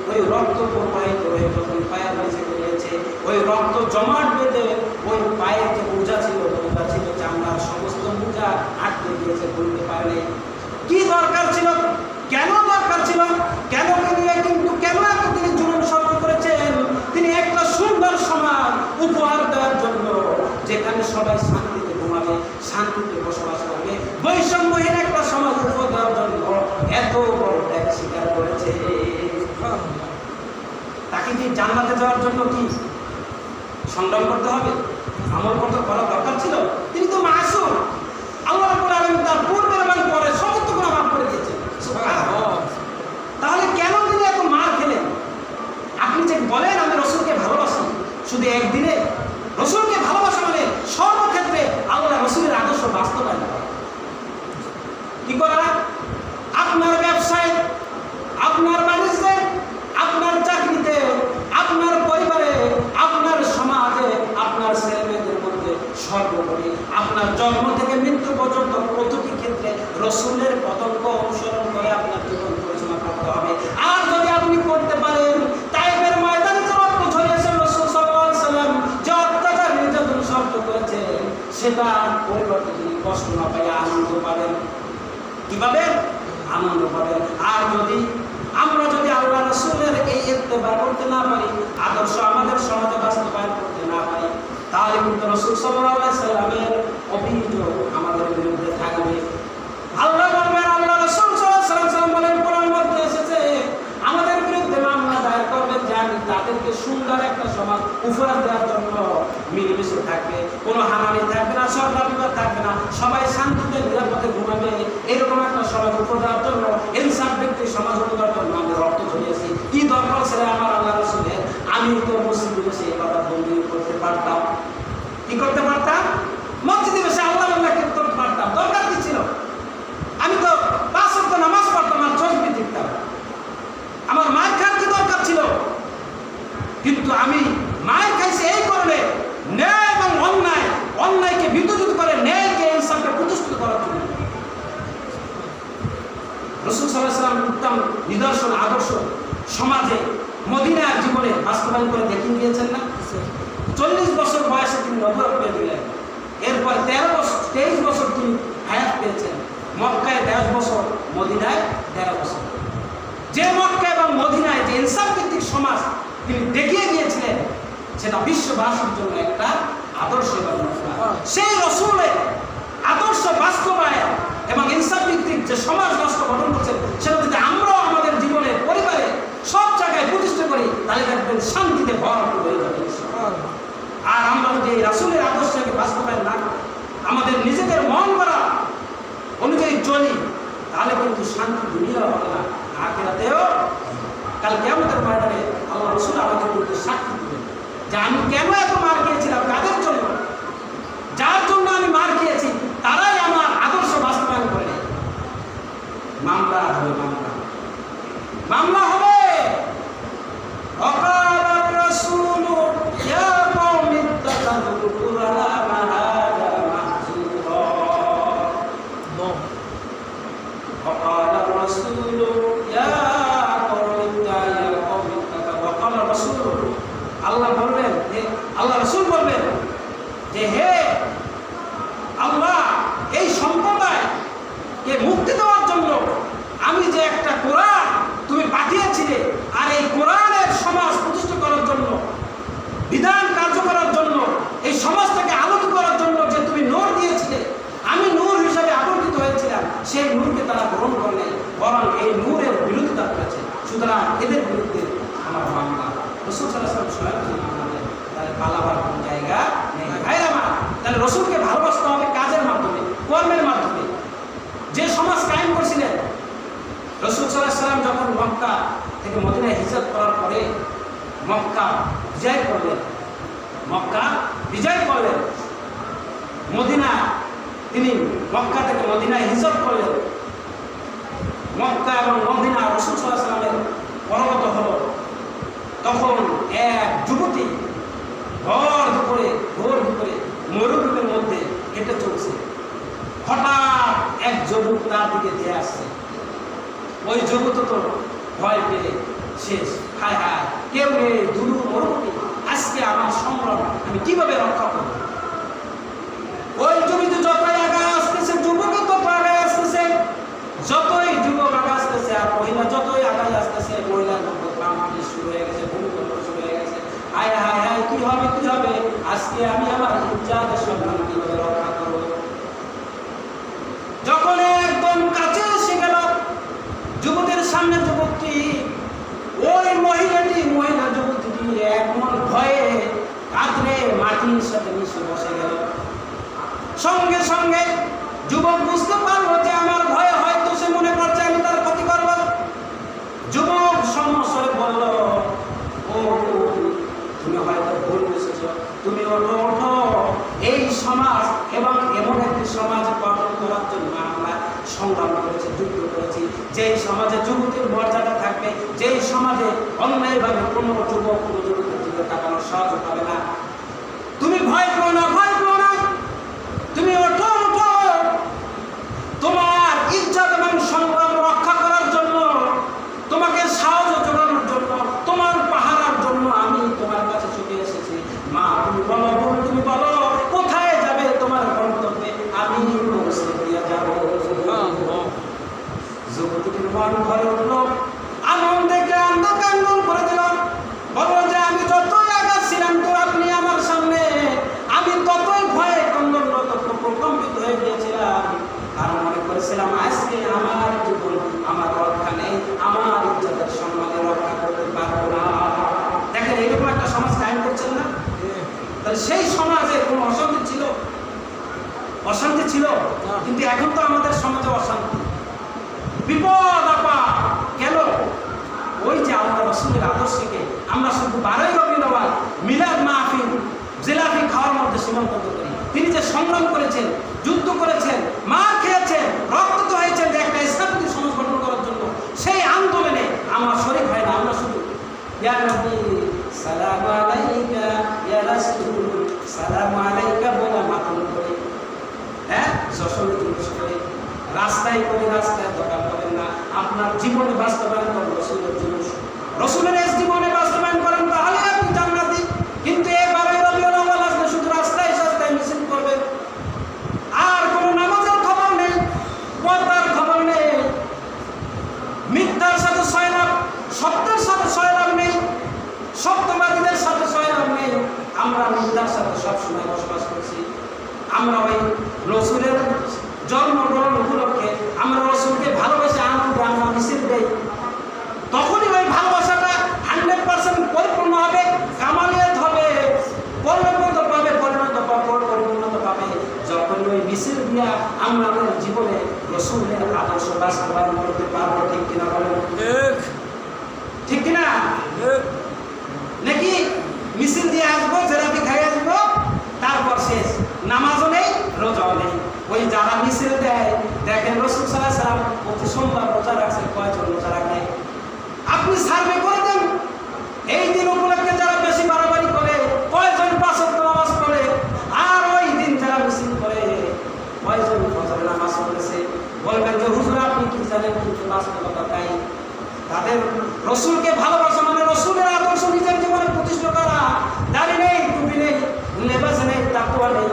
ওই রক্ত প্রবাহিত হয়ে যখন পায়ের নিচে গিয়েছে, ওই রক্ত জমাট বেঁধে ওই পায়ের যে মোজা ছিল চামড়ার সমস্ত মোজা আটকে গিয়েছে, বলতে পারেনি। কি দরকার ছিল, কেন দরকার ছিল, কেন কিন্তু কেন এত তিনি জুলুম সহ্য করেছেন? তিনি একটা সুন্দর সমাজ উপহার দেওয়ার জন্য, যেখানে সবাই শান্তিতে ঘুমাবে, শান্তিতে বসবাস করবে, বৈষম্যহীন একটা সমাজ উপহার দেওয়ার জন্য এত বড় ত্যাগ স্বীকার করেছে। তাকে কি জান্নাতে যাওয়ার জন্য কি সংগ্রাম করতে হবে, আমল করতে করা দরকার ছিল? তিনি তো মাসুম। আল্লাহ রাব্বুল আলামিন তার পূর্বের এবং পরে সমস্ত গুনাহ মাফ করে দিয়েছেন। সুবহানাল্লাহ। তাহলে কেন তিনি এত মার খেলেন? আপনি যে বলেন আমি রাসূলকে ভালোবাসি, শুধু একদিনে? রাসূলকে ভালোবাসা মানে সর্বক্ষেত্রে আল্লাহ রাসূলের আদর্শ বাস্তবায়ন করা। কি করা? আপনার ব্যবসায়, আপনার বাণিজ্যে, আপনার চাকরিতে, আপনার পরিবারে, আপনার সমাজে, আপনার ছেলেমেয়েদের মধ্যে, সর্বোপরি আপনার জন্ম থেকে মৃত্যু পর্যন্ত প্রতিটি ক্ষেত্রে রাসূলের পতঙ্গ অনুসরণ করে আপনার জীবন পরিচালনা করতে হবে। আর যদি আপনি করতে পারেন, তায়েফের ময়দানে যে রক্ত ঝরিয়েছেন রাসূল সাল্লাল্লাহু আলাইহি ওয়াসাল্লাম, যে অত্যাচার নির্যাতন সহ্য করেছেন, সেটা পরিবর্তে তিনি কষ্ট না পাই আনন্দ পাবেন। কিভাবে আনন্দ পাবেন? আর আমরা যদি আল্লাহ রাসূলের এই ইত্তেবা করতে না পারি, আদর্শ আমাদের সমাজে বাস্তবায়ন করতে না পারি, তাহলে কিন্তু রাসূল সাল্লাল্লাহু আলাইহি সাল্লামের অভিযোগ আমাদের বিরুদ্ধে থাকবে। আল্লাহ বলবেন, আল্লাহ রাসূল সাল্লাল্লাহু আলাইহি সাল্লাম বলেন, কোরআন মধ্যে এসেছে, আমাদের বিরুদ্ধে মামলা দায়ের করবেন যে আমি তাদেরকে সুন্দর একটা সমাজ উপহার দেওয়ার জন্য মিলেমিশে থাকবে, কোনো হানানি থাকবে না, সরকার বিবাদ থাকবে না, সবাই শান্তিতে নিরাপদে ঘুমাবে, এরকম একটা সমাজ উপহার দেওয়ার জন্য, ইনসাফ ব্যক্তির সমাজ উপহার জন্য আমি রক্ত ঝরিয়েছি। কি দরকার ছিল আমার আল্লাহ রাসূলের? আমি তো মসজিদে বসে ইবাদত বন্দী করতে পারতাম। কি করতে পারতাম? মসজিদে বসে আল্লাহ করতে পারতাম। দরকার কি ছিল? আমি তো 5 ওয়াক্ত নামাজ পড়তাম আর তাসবিহ দিতাম। আমার মায়ের খাওয়ার কি দরকার ছিল? কিন্তু আমি মায়ের খাইছি এই কারণে, ন্যায় এবং অন্যায়কে বিদ্যুৎ করে ন্যায়কে ইনসাফকে প্রতিষ্ঠিত করার জন্য। রাসূল সাল্লাল্লাহু আলাইহি ওয়াসাল্লাম উত্তম নিদর্শন আদর্শ সমাজে মদিনার জীবনে বাস্তবায়ন করে দেখিয়ে দিয়েছেন না? 40 বছর বয়সে তিনি নবুয়ত পেয়ে দিলেন। এরপর 23 বছর তিনি হায়াত পেয়েছেন। মক্কায় 10 বছর, মদিনায় 13 বছর। যে মক্কা এবং মদিনায় যে ইনসাফ ভিত্তিক সমাজ তিনি দেখিয়ে গিয়েছিলেন, সেটা বিশ্ববাসীর জন্য একটা আদর্শ এবং সেই রাসূলের আদর্শ বাস্তবায়ন এবং ইনসাফ ভিত্তিক যে সমাজ রাষ্ট্র গঠন করছেন, সেটা যদি আমরাও আমাদের জীবনে, পরিবারে, সব জায়গায় প্রতিষ্ঠা করি, তাহলে দেখবেন শান্তিতে ভরপুর হয়ে যাবে। আর আমরা যদি এই রাসূলের আদর্শকে বাস্তবায়ন না করি, আমাদের নিজেদের মন করা অনুযায়ী চলি, তাহলে কিন্তু শান্তি দুনিয়া হবে না, আখিরাতেও। কাল কিয়ামতের ময়দানে আল্লাহ রাসূল আমাদের বিরুদ্ধে সাক্ষী দিবেন যে আমি কেন এত মার খেয়েছিলাম, কাদের জন্য? যার জন্য আমি মার খেয়েছি তারাই আমার আদর্শ বাস্তবায়ন করে। মামলা হবে, মামলা হবে। وقال الرسول يا قوم اتخذوا القرآن هذا مهجورا وقال الرسول يا قوم اتخذوا وقال الرسول আল্লাহ রাসূল বলবেন যে হে আল্লাহ, এই সম্প্রদায়কে মুক্তি দেওয়ার জন্য আমি যে একটা কোরআন তুমি পাঠিয়েছিলে, আর এই কোরআনের সমাজ প্রতিষ্ঠা করার জন্য, বিধান কার্য করার জন্য, এই সমাজটাকে আলোকিত করার জন্য যে তুমি নূর দিয়েছিলে, আমি নূর হিসাবে আবর্তিত হয়েছিলাম, সেই নূরকে তারা গ্রহণ করে, বরং এই নূরের বিরোধিতা করেছে। সুতরাং এদের বিরুদ্ধে আমার মামলা। রাসূল সাল্লাল্লাহু আলাইহি ওয়াসাল্লাম তাহলে পালাবার কোনো জায়গা নেই। ভাইরা আমার, তাহলে রাসূলকে ভালোবাসতে হবে কাজের মাধ্যমে, কর্মের মাধ্যমে। যে সমাজ কায়েম করেছিলেন রাসূল সাল্লাল্লাহু আলাইহি ওয়াসাল্লাম, যখন মক্কা থেকে মদিনায় হিজরত করার পরে মক্কা বিজয় করলেন, হিজরত করলেন, মক্কা এবং মদিনা রাসূল সাল্লাল্লাহু আলাইহি ওয়াসাল্লামের পরগত হলো, তখন এক যুবতী ভোর দুপুরে মরুভূমির মধ্যে হেঁটে চলছে। হঠাৎ এক যুবক তার দিকে ধেয়ে আসছে। ওই যুবক তো ভয় পেয়ে শেষ, হায় হায়, কেউ নেই, দুরু মরুভূমি, আজকে আমার সংগ্রাম আমি কিভাবে রক্ষা করব? ওই যুবতী যতই আগে আসতেছে, যুবক তত আগে আসতেছে, যতই যুবক আগে আসতেছে আর মহিলা যতই আগে আসতেছে, মহিলার মধ্যে প্রাণহানি শুরু হয়ে গেছে, ভূমিকম্প শুরু হয়ে গেছে। হায় হায় হায়, কি হবে কি হবে, আজকে আমি আমার ইজ্জতের সম্মান কিভাবে রক্ষা করব? যখন একদম কাছে এসে গেল যুবকের সামনে, যুবকটি ওই মহিলা যুবকটি এমন ভয়ে কাঁদরে মাটির সাথে মিশে বসে গেল। সঙ্গে সঙ্গে যুবক বুঝতে পারলো যে আমার ভয়ে হয়তো সে মনে করছে আমি তার ক্ষতি করব। যুবক সমস্যায় বলল, ও তুমি হয়তো ভুল বুঝেছ, তুমি ওঠো ওঠো, এই সমাজ এবং এমন একটি সমাজ গঠন করার জন্য আমরা সংগ্রাম করেছি, যুদ্ধ করেছি, যেই সমাজে যুবতীর মর্যাদা থাকবে, যেই সমাজে অন্যায়ভাবে কোনো যুবক কোনো যুবকের দিকে তাকানোর সাহস পাবে না। তুমি ভয় পেও না, ভয় পেও না, তুমি ওঠো ওঠো, তোমার ইজ্জত এবং সংগ্রাম রক্ষা করার জন্য, তোমাকে সাহায্য জোগানোর জন্য, তোমার পাহারার জন্য আমি তোমার কাছে ছুটে এসেছি। মা তুমি বলো, তুমি বলো কোথায় যাবে তোমার গন্তব্যে, আমি পৌঁছে দিয়ে যাব। যুবতীর মন ভরে উঠল, আনন্দে কান্দন করে দিল, বলল যে আমি যতই আগাচ্ছিলাম তো আপনি আমার সামনে, আমি ততই ভয়ে কন্দনরত প্রকম্পিত হয়ে গিয়েছিলাম। আর মনে করেছিলাম আজকে আমার জীবন আমার রক্ষা নেই, আমার ইজ্জতের সম্মানে রক্ষা করতে পারবো না। দেখেন এরকম একটা সমাজ কায়েম করছেন না? তাহলে সেই সমাজে কোনো অশান্তি ছিল? অশান্তি ছিল, কিন্তু এখন তো আমাদের সমাজে অশান্তি, বিপদ আপা। কেন? ওই যে আল্লাহ রাসূলের আদর্শকে আমরা শুধু 12ই রবিউল আউয়াল মিলাদ মাহফিল জিলাপি খাওয়ার মধ্যে সীমাবদ্ধ করি। তিনি যে সংগ্রাম করেছেন, যুদ্ধ করেছেন, মার খেয়েছেন, রক্ত হয়েছেন যে একটা ইসলামিক সমাজ গঠন করার জন্য, সেই আন্দোলনে আমরা শরীক হয় না। আমরা শুধু ইয়া নবী সালাম আলাইকা, ইয়া রাসূল সালাম আলাইকা বলে মাথা করি, হ্যাঁ যশোরে জুলুস করি, রাস্তায় করি, রাস্তায় দোকান করেন না। আপনার জীবনে বাস্তবায়ন করেন রসুলের জুলুস, রসুলের এই জীবনে বাস্তবায়ন করেন, তাহলে আপনি জান্নাতি। কিন্তু এই 12ই রবিউল আউয়াল আসলে শুধু রাস্তায় রাস্তায় মিছিল করবেন, আর কোনো নামাজের খবর নেই, পর্দার খবর নেই, মিথ্যার সাথে সয়লাভ, সত্যের সাথে সয়লাভ নেই, সত্যবাদীদের সাথে সয়লাভ নেই। আমরা মিথ্যার সাথে সবসময় বসবাস করছি। আমরা ওই রসুলের জন্মগ্রহণ উপলক্ষে আমরা রসুলকে ভালোবেসে আনন্দে আমরা মিছিল দেই, তখনই ওই ভালোবাসাটা 100% পরিপূর্ণ হবে, কামালিয়াত হবে, পরিণত পাবে যখন ওই মিছিল দিয়া আমরা আমাদের জীবনে রসুলের আদর্শ বাস্তবায়ন করতে পারবো। ঠিক কিনা বলেন? ঠিক কিনা? নাকি মিছিল দিয়ে আসবো, জেলাপি খাই আসবো, তারপর শেষ, নামাজও নেই, রোজাও নেই। ওই যারা মিছিল দেয়, দেখেন রাসূল সাল্লাল্লাহু আলাইহি ওয়াসাল্লাম প্রতি সোমবার রোজা রাখছে, কয়জন রোজা রাখে? আপনি সার্ভে করে দেন, এই দিন উপলক্ষে যারা বেশি বাড়াবাড়ি করে, কয়জন 5 ওয়াক্ত নামাজ পড়ে, আর ওই দিন যারা মিছিল করে, কয়জন ফজরের নামাজ পড়েছে? বলবেন যে হুজুর আপনি কি জানেন, কিন্তু বাস্তবতা তাই। তাদের রসুলকে ভালোবাসা মানে রসুলের আদর্শ নিজের জীবনে প্রতিষ্ঠা করা। দাড়ি নেই, টুপি নেই, লেবাস নেই, তাকওয়া নেই,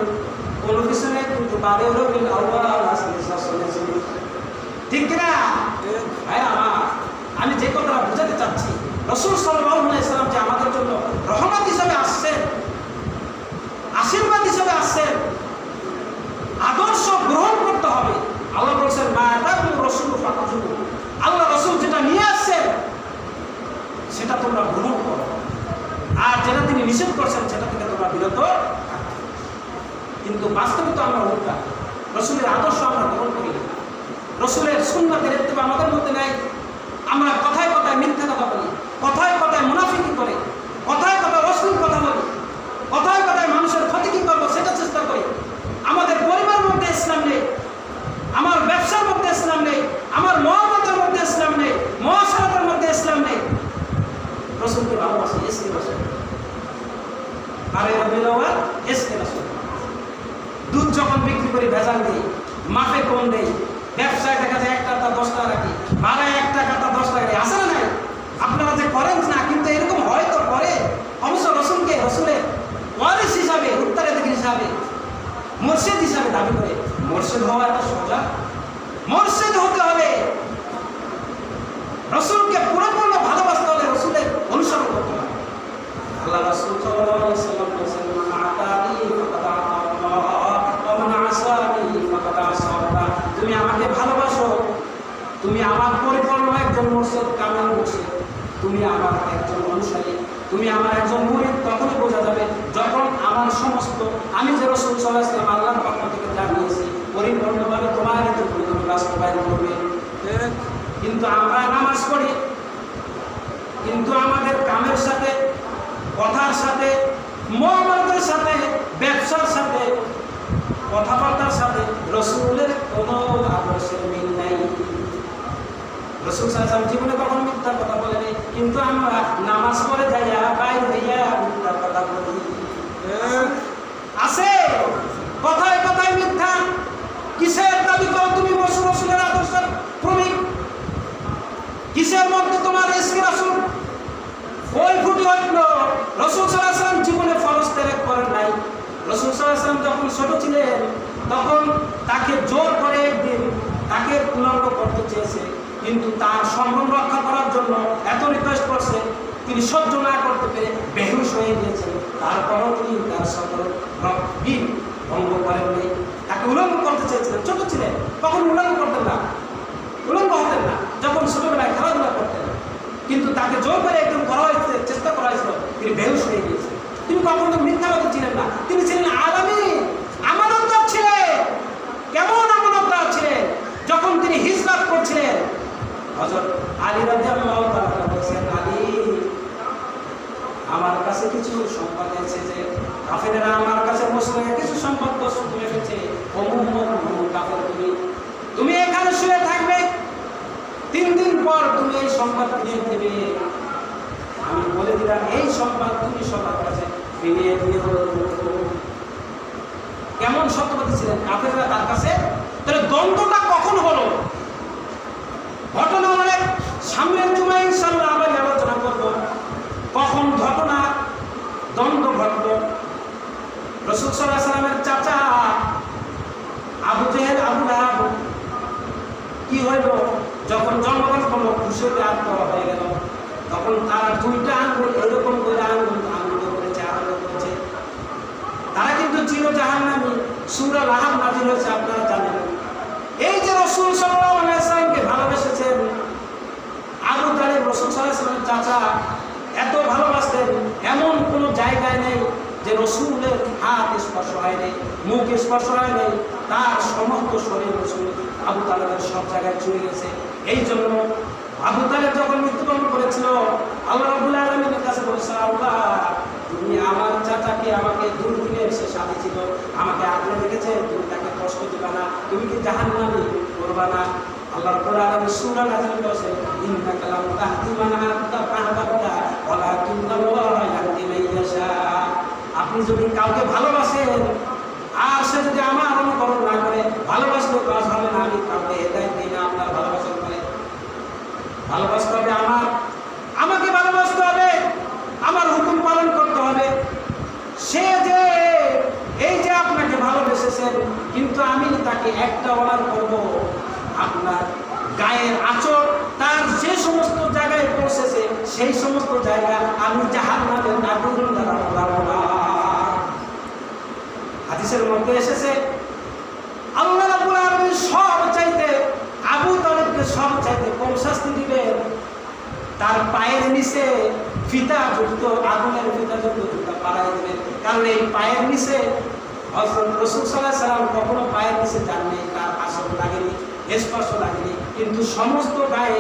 কোনো কিছু নেই, কিন্তু 12ই রবিউল আউয়াল আসলে শাসনেছিল। ঠিক কিনা? ভাই আমার, আমি যে কথাটা বোঝাতে চাচ্ছি, রাসূল সাল্লাল্লাহু আলাইহি ওয়াসাল্লাম যে আমাদের জন্য রহমত হিসেবে আসছেন, আশীর্বাদ হিসেবে আসছেন, আদর্শ গ্রহণ করতে হবে। আল্লাহ বলছেন মা আতাকুম রাসূলু ফাখুযুহু, আল্লাহ রাসূল যেটা নিয়ে আসছেন সেটা তোমরা গ্রহণ করো, আর যেটা তিনি নিষেধ করছেন সেটা থেকে তোমরা বিরত থাকো। কিন্তু বাস্তবে তো আমরা উল্টা, রসুলের আদর্শ আমরা গ্রহণ করি না, রসুলের সুন্নাতের ইত্তেবা আমাদের মধ্যে নাই। আমরা কথায় কথায় মিথ্যা কথা বলি, কথায় কথায় মুনাফিকি করে, কথায় কথায় অশ্লীল কথা বলি, কথায় কথায় মানুষের ক্ষতি কি করবো সেটা চেষ্টা করি। আমাদের পরিবারের মধ্যে ইসলাম নেই, আমার ব্যবসার দুধ যখন বিক্রি করি ভেজাল দিই, মাপে কম দেই, ব্যবসায় দেখা যায় 1 টাকা 10 টাকা রাখি, ভাড়ায় 1 টাকা 10 টাকা রাখি, আছে না নাই? আপনারা যে করেন না, কিন্তু এরকম হয় তো করে। অবশ্য রসুলকে রসুলের ওয়ারিস হিসাবে, উত্তরাধিকারী হিসাবে, মুর্শিদ হিসাবে দাবি করে। মুর্শিদ হওয়া একটা সোজা? মুর্শিদ হতে হলে রসুলকে পুরোপূর্ণ ভালোবাসতে হলে রসুলের অনুসরণ করতে হবে। আল্লাহ রাসূল সাল্লাল্লাহু আলাইহি ওয়াসাল্লাম বলেছেন, মান আতানি ফাকাদ আতাল্লাহ ওয়া মান আসানি ফাকাদ আসাল্লাহ। তুমি আমাকে ভালোবাসো, তুমি আমার পরিপূর্ণ একজন মুর্শিদ, কামেল মুর্শিদ, তুমি আমার একজন অনুসারী, তুমি আমার একজন মুরিদ। তখনই বোঝা যাবে যখন আমার সমস্ত, আমি যে রাসূল সাল্লাল্লাহু আলাইহি ওয়াসাল্লাম আল্লাহর পক্ষ থেকে জানিয়েছি, পরিপূর্ণভাবে তোমার তুমি বাস্তবায়ন করবে। কিন্তু আমরা নামাজ পড়ি, কিন্তু আমাদের কামের সাথে, কথার সাথে, মুআমালাতের সাথে, ব্যবসার সাথে, কথাবার্তার সাথে রসুলের কোনো আদর্শের মিল নাই। রসুল সাল্লাল্লাহু আলাইহি ওয়াসাল্লাম জীবনে কখনো মিথ্যা কথা বলেনি, কিন্তু আমরা নামাজ পড়ে যাইয়া বাইরে হইয়া মিথ্যা কথা বলি। আছে কথায় কথায় মিথ্যা। কিসের দাবি করো তুমি রসুলের আদর্শের প্রতীক? কিসের মধ্যে তোমার ইসকে রাসূল? ওই ফুটি হইল রাসূল সাল্লাল্লাহু আলাইহি ওয়াসাল্লাম জীবনে ফরজ ত্যাগ করেন নাই। রাসূল সাল্লাল্লাহু আলাইহি ওয়াসাল্লাম যখন ছোট ছিলেন, তখন তাকে জোর করে একদিন তাকে উলঙ্গ করতে চেয়েছে, কিন্তু তার সম্মান রক্ষা করার জন্য এত রিকোয়েস্ট করছে, তিনি সহ্য না করতে পেরে বেহুশ হয়ে গিয়েছেন। তারপরও তিনি তার সকল রক্ষী ভঙ্গ করেননি। তাকে উলঙ্গ করতে চেয়েছিলেন, ছোট ছিলেন, কখন উলঙ্গ করতেন না, উলঙ্গ হতেন না, যখন ছোটবেলায় খেলাধুলা করতেন, কিন্তু তাকে জোর করে একদম করা হয়েছে, চেষ্টা করা হয়েছিল, তিনি বেহুশ হয়ে গিয়েছেন। তিনি কখনো মিথ্যাবাদী ছিলেন না, তিনি ছিলেন আলামী, আমানতদার ছিলেন। কেমন আমানতদার ছিলেন? যখন তিনি হিজরত করছিলেন, হযরত আলী রাদিয়াল্লাহু তাআলা বলেছেন, আলী, আমার কাছে কিছু সম্পদ এসেছে, কাফেররা আমার কাছে মুসলিমের কিছু সম্পদ তুলে এসেছে, ও মুহাম্মদ কাফের, তুমি এখানে শুয়ে থাকবে, 3 দিন পর তুমি এই সম্পদ ফিরিয়ে দেবে। আমি বলে দিলাম এই সম্পদ তুমি সবার কাছে ফিরিয়ে দিয়ে দেবো। কেমন সত্যবাদী ছিলেন কাফেররা তার কাছে? তাহলে দ্বন্দ্বটা কখন হলো? ঘটনা অনেক সামনের জুমায় ইনশাআল্লাহ আমরা আলোচনা করব কখন ঘটনা দ্বন্দ্ব ঘটলো। রাসূল সাল্লাল্লাহু আলাইহি ওয়াসাল্লামের চাচা আবু জেহেল, আবু লাহাব কি হইল? যখন জন্মগ্রহণ করলো, খুশিতে আত্মহত্যা হয়ে গেল, তখন তারা 2টা আঙ্গুল এরকম করে আনন্দ করেছে, আনন্দ করেছে। তারা কিন্তু ছিল জাহান্নামী। সূরা লাহাব নাযিল হয়েছে, আপনারা জানেন। এই যে রাসূল সাল্লাল্লাহু আলাইহি ওয়াসাল্লামকে ভালোবেসেছেন আবু তালিব, রাসূল সাল্লাল্লাহু আলাইহি ওয়াসাল্লামের চাচা, এত ভালোবাসতেন, এমন কোনো জায়গায় নেই যে রসুলের হাত স্পর্শ হয় নাই, মুখ স্পর্শ হয় নাই, তার সমস্ত শরীর রসুল আবু তালেবের সব জায়গায় ছুঁয়ে গেছে। এই জন্য আবু তালেব যখন মৃত্যুবরণ করেছিল, আল্লাহ রাব্বুল আলামিনের কাছে বলেছে, আল্লাহ, তুমি আমার চাচাকে, আমাকে দুর্দিনের সে সাথী ছিল, আমাকে আগলে রেখেছে, তুমি তাকে কষ্ট দিবা না, তুমি কি জাহান্নামী করবা না? আল্লাহ রাব্বুল আলামিন সূরা নাযিল করেছেন, ইন্নাকা লা তাহদি মান আহবাবতা ওয়ালাকিন্নাল্লাহা ইয়াহদি মান ইয়াশা। আপনি যদি কাউকে ভালোবাসেন আর সে যদি আমার অনুকরণ না করে, ভালোবাসলে কাজ হবে না। আমি কাউকে হেদায়েত দিই না, আপনার ভালোবাসা করে। ভালোবাসতে হবে আমাকে ভালোবাসতে হবে, আমার হুকুম পালন করতে হবে। সে যে এই যে আপনাকে ভালোবেসেছেন, কিন্তু আমি তাকে একটা অনার করব, আপনার গায়ের আঁচড় তার যে সমস্ত জায়গায় পৌঁছেছে, সেই সমস্ত জায়গা আমি জাহান্নামের আগুন দ্বারা পোড়াবো না। হাদিসের মধ্যে এসেছে, আল্লাহ রাব্বুল আলামিন সব চাইতে আবু তালেবকে সব চাইতে কম শাস্তি দিবেন, তার পায়ের নিচে ফিতাযুক্ত, আগুনের ফিতাযুক্ত জুতা পাড়াই দিবেন। কারণ এই পায়ের নিচে হযরত রাসূল সাল্লাল্লাহু আলাইহি ওয়াসাল্লাম কখনো পায়ের নিচে যাননি, তার আসর লাগেনি, স্পর্শ লাগেনি, কিন্তু সমস্ত গায়ে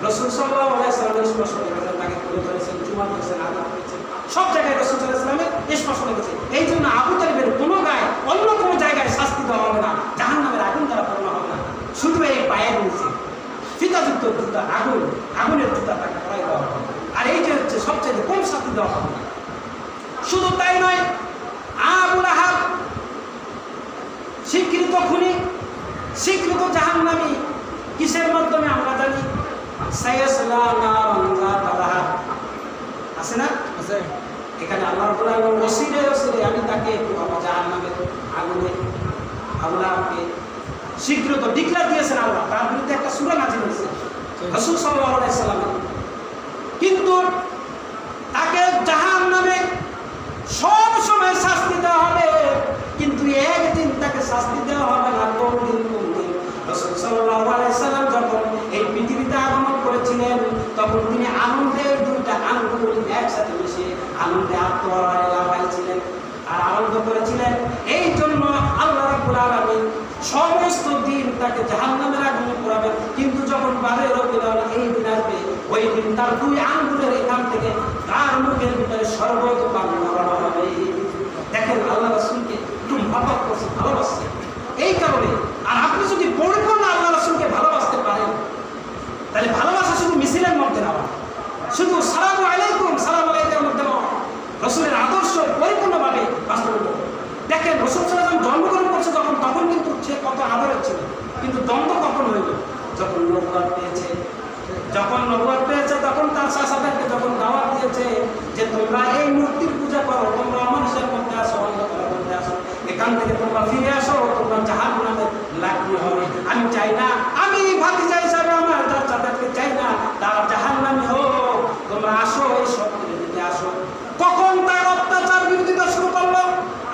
রাসূল সাল্লাল্লাহু আলাইহি ওয়াসাল্লামের স্পর্শ লেগেছে, তাকে তুলে ধরেছেন, চুমা দিয়েছেন, আদর করেছেন, সব জায়গায় রাসূল সাল্লাল্লাহু আলাইহি ওয়াসাল্লামের স্পর্শ লেগেছে। এই জন্য আবু তালেবের কোনো গায়ে, অন্য কোনো জায়গায় শাস্তি দেওয়া হবে না, জাহান্নামের আগুন দ্বারা পোড়ানো হবে না, শুধু এই পায়ের নিচে ফিতাযুক্ত জুতা, আগুনের জুতা তাকে পরাই দেওয়া হবে। আর এই যে হচ্ছে সবচেয়ে কম শাস্তি দেওয়া হবে না। শুধু তাই নয়, আবু লাহাব স্বীকৃত খুনি, স্বীকৃত জাহান্নামী। কিসের মাধ্যমে আমরা জানি? সায়াসলা নারান যাতা লাহাব, আছে না? আছে। এখানে আল্লাহ রাব্বুল আলামিন ওসিলে ওসিলে আমি তাকে জাহান্নামের আগুনে আগুনকে স্বীকৃত ডিক্লেয়ার দিয়েছেন আল্লাহ। তার বিরুদ্ধে একটা সূরা নাযিল হয়েছে রাসূল সাল্লাল্লাহু আলাইহি সাল্লাম। কিন্তু তাকে জাহান্নামে সব সময় শাস্তি দেওয়া হবে, কিন্তু একদিন তাকে শাস্তি দেওয়া হবে না। কোন দিন? রাসূল সাল্লাল্লাহু আলাইহি সাল্লাম যখন এই পৃথিবীতে আগমন করেছিলেন, তখন তিনি আনন্দে দুইটা আঙ্গুল একসাথে মিশিয়ে আনন্দে আত্মহারায় লাগাইছিলেন আর আনন্দ করেছিলেন। এই জন্য আল্লাহ রাব্বুল আলামিন সমস্ত দিন তাকে জাহান্নামের আগুনে পোড়াবেন। কিন্তু যখন বারে রবিউল আউয়াল এই দিন আসবে, ওই দিন তার দুই আঙ্গুলের এখান থেকে তার মুখের ভিতরে শরবত পান করানো হবে। দেখেন আল্লাহ রাসূলকে একটু মহব্বত করছে, ভালোবাসছে এই কারণে। আর আপনি যদি পরিপূর্ণ আল্লাহ রাসূলকে ভালোবাসতে পারেন, তাহলে ভালোবাসা শুধু মিছিলের মধ্যে না, শুধু সালামু আলাইকুম সালাম আলাইকুমের মধ্যে না, রাসূলের আদর্শ পরিপূর্ণভাবে বাস্তবায়িত। দেখেন রাসূল সাল্লাল্লাহু আলাইহি ওয়াসাল্লাম জন্মগ্রহণ করছে তখন কিন্তু সে কত আদরের ছিল, কিন্তু দ্বন্দ্ব কখন হইল? যখন নবুয়ত পেয়েছে। যখন নবুয়ত পেয়েছে তখন তার সাহাবাদেরকে যখন দাওয়াত দিয়েছে যে তোমরা এই মূর্তির পূজা করো, তোমরা মানুষের মধ্যে আসো, অন্ধকারের মধ্যে আসো, এখান থেকে তোমরা ফিরে আসো, তোমরা জাহান্নামে লাগবে হবে। আমি চাই না, আমি ভাতিজা হিসাবে আমার যাদেরকে চাই না তারা জাহান্নামী হোক, তোমরা আসো, এই সব দিকে আসো। কখন তার অত্যাচার বিরোধিতা শুরু করলো?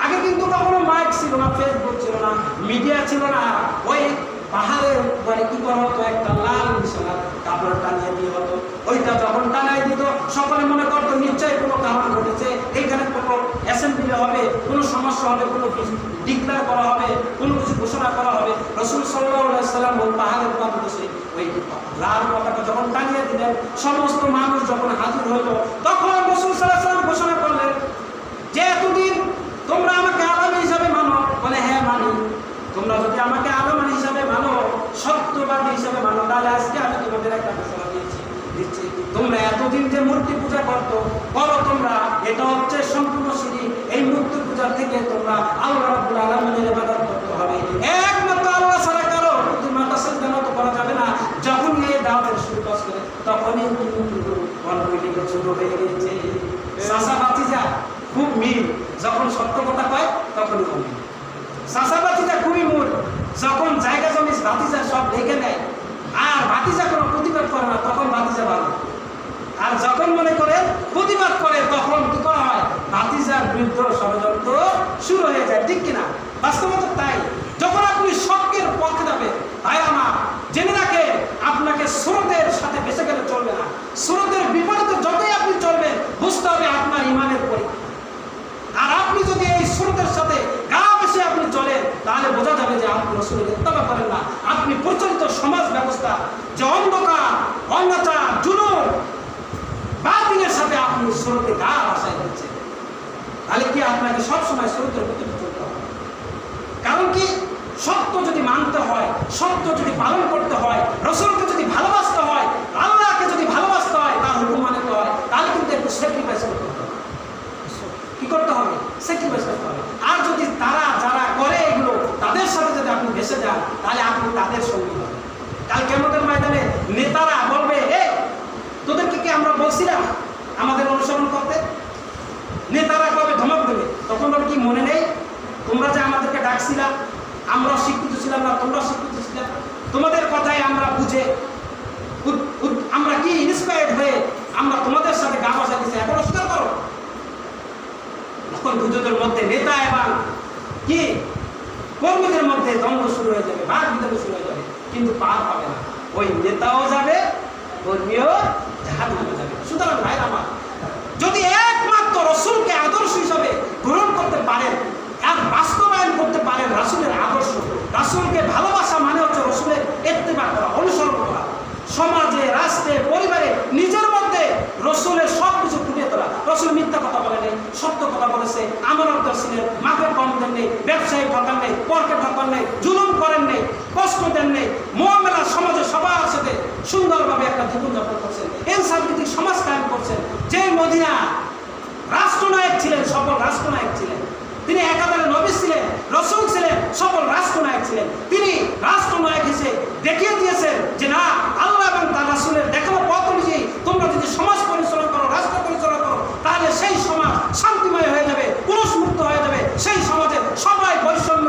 আগে কিন্তু কখনো মাইক ছিল না, ফেসবুক ছিল না, মিডিয়া ছিল না। ওই পাহাড়ের উপরে কি করা হতো? একটা লাল বিছানার কাপড় টানিয়ে দিয়ে হতো। ওইটা যখন টানাই দিত, সকলে মনে করতো নিশ্চয়ই কোনো কারণ ঘটেছে, এইখানে কোনো অ্যাসেম্বলি হবে, কোনো সমস্যা হবে, কোনো ডিক্লেয়ার করা হবে, কোনো কিছু ঘোষণা করা হবে। রাসূল সাল্লাল্লাহু আলাইহি সাল্লাম ওই পাহাড়ের পাদদেশে ওই লাল পতাকা যখন টানিয়ে দিলেন, সমস্ত মানুষ যখন হাজির হইল, তখন রাসূল সাল্লাল্লাহু আলাইহি সাল্লাম ঘোষণা করলেন যে এতদিন তোমরা আমাকে আলাম হিসাবে মানো। বলে হ্যাঁ মানি। তোমরা যদি আমাকে আলম হিসাবে মানো, সত্যবাদী হিসাবে মানো, তাহলে আজকে আমি তোমাদের একটা ঘোষণা দিচ্ছি। তোমরা এতদিন যে মূর্তি পূজা করতো, বলো তোমরা এটা হচ্ছে সম্পূর্ণ শিরক। এই মূর্তি পূজা থেকে তোমরা আল্লাহ রাব্বুল আলামিনের ইবাদত করতে হবে, একমাত্র আল্লাহ ছাড়া কারো প্রতি মাথা সিজদা নত করা যাবে না। যখন এই দাওয়াতের শুরু করে, তখনই কনফ্লিক্ট শুরু হয়ে গেছে। চাচা ভাতিজা খুব মিল, যখন সত্য কথা কয় তখনই মিল। চাচা ভাতিজা খুবই মূল, যখন জায়গা জমি ভাতিজা সব দেখে নেয় আর ভাতিজা কোনো প্রতিবাদ করে না, তখন ভাতিজা ভালো। আর যখন মনে করে প্রতিবাদ করে, তখন কি করা হয়? ভাতিজার বিরুদ্ধে ষড়যন্ত্র শুরু হয়ে যায়। ঠিক কিনা? বাস্তবতা তাই। যখন আপনি সত্যের পক্ষে যাবেন, ভাই আমার জেনে রাখে, আপনাকে স্রোতের সাথে বেঁচে গেলে চলবে না। স্রোতের বিপরীতে যতই আপনি চলবেন, বুঝতে হবে আপনার ইমানের পরীক্ষা। আর আপনি যদি এই স্রোতের সাথে গা বেশি আপনি চলেন, তাহলে বোঝা যাবে যে আপনি রাসূলের ইত্তেবা করেন না। আপনি প্রচলিত সমাজ ব্যবস্থা যে অন্ধকার, অনাচার, জুলুম, বাতিলের সাথে আপনি স্রোতে গা ভাসায় দিচ্ছেন, তাহলে কি আপনাকে সবসময় স্রোতের বিপরীতে চলতে হবে? কারণ কি? সত্য যদি মানতে হয়, সত্য যদি পালন করতে হয়, রাসূলকে যদি ভালোবাসতে হয়, আল্লাহকে যদি ভালোবাসতে হয়, তার হুকুম মানতে হয়, তাহলে কিন্তু একটু স্যাক্রিফাইস করতে হবে। কি করতে হবে? স্যাক্রিফাইস করতে হবে। আর যদি যারা করে এগুলো, তাদের সাথে যদি আপনি ভেসে যান, তাহলে আপনি তাদের সঙ্গী হবেন। কাল কিয়ামতের ময়দানে নেতারা বলবে, তোদেরকে কি আমরা বলছিলাম আমাদের অনুসরণ করতে? নেতারা কবে ধমক দেবে, তখন বলবে কি মনে নেই তোমরা যে আমাদেরকে ডাকছিলা, আমরা শিক্ষিত ছিলাম না, তোমরা শিক্ষিত ছিলাম, তোমাদের কথাই আমরা বুঝে আমরা কি ইন্সপায়ার্ড হয়ে আমরা তোমাদের সাথে গা ভাসা দিচ্ছি, এখন অস্বীকার করো। তখন দুজনের মধ্যে নেতা এবং কি কর্মীদের মধ্যে দ্বন্দ্ব শুরু হয়ে যাবে, বাদ বিতর্ক শুরু হয়ে যাবে, কিন্তু পার পাবে না। ওই নেতাও যাবে, কর্মীও জাহান্নামে যাবে। সুতরাং ভাই আমার, যদি একমাত্র রাসূলকে আদর্শ হিসাবে গ্রহণ করতে পারেন আর বাস্তবায়ন করতে পারেন রাসূলের আদর্শ, রাসূলকে ভালোবাসা মানে হচ্ছে রাসূলের ইত্তেবা করা, অনুসরণ করা। সমাজে, রাষ্ট্রে, পরিবারে, নিজের মধ্যে রাসূলের সব কিছু ফুটিয়ে তোলা। রাসূল মিথ্যা কথা বলে নেই, সত্য কথা বলেছে, আমানত ছিলেন, মাপের কম দেন নেই, ব্যবসায়ী ঠকান নেই, পরকে ঠকান নেই, জুলুম করেন নেই, কষ্ট দেন নেই, মুআমালা সমাজে সবার সাথে সুন্দরভাবে একটা জীবনযাপন করছেন, ইনসাফভিত্তিক সমাজ কায়েম করছেন। যে মদিনা রাষ্ট্রনায়ক ছিলেন, সকল রাষ্ট্রনায়ক ছিলেন, তিনি একাধারে নবী ছিলেন, রসুল ছিলেন, সকল রাষ্ট্রনায়ক ছিলেন। তিনি রাষ্ট্রনায়ক হিসেবে দেখিয়ে দিয়েছেন যে না, আল্লাহ এবং তার রাসূলের দেখানো পথ অনুযায়ী তোমরা যদি সমাজ পরিচালনা করো, রাষ্ট্র পরিচালনা করো, তাহলে সেই সমাজ শান্তিময় হয়ে যাবে, পুরুষমুক্ত হয়ে যাবে। সেই সমাজে সবাই বৈষম্য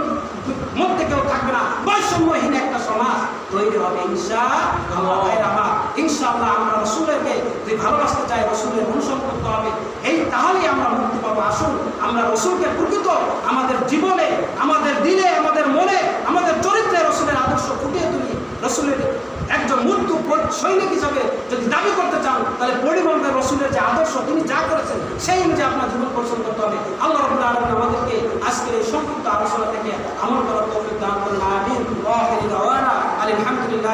মধ্যে কেউ থাকবে না, বৈষম্যহীন একটা সমাজ তৈরি হবে ইনশাআল্লাহ। ইনশাআল্লাহ আমরা রসুলকে যদি ভালোবাসতে চাই, রসুলের অনুসরণ করতে হবে, এই তাহলেই আমরা মুক্তি পাবো। আসুন আমরা রসুলকে প্রকৃত আমাদের জীবনে, আমাদের দিলে, আমাদের মনে, আমাদের চরিত্রে রসুলের আদর্শ ফুটিয়ে তুলি। রসুলের একজন মৃত্যু সৈনিক হিসাবে যদি দাবি করতে চান, তাহলে পরিবর্তন রসুলের যে আদর্শ তিনি যা করেছেন সেই অনুযায়ী আপনার জীবন পরিচালনা করতে হবে। আল্লাহ রাব্বুল আলামিন আমাদেরকে আজকের এই সংক্ষিপ্ত আলোচনা থেকে আমল করার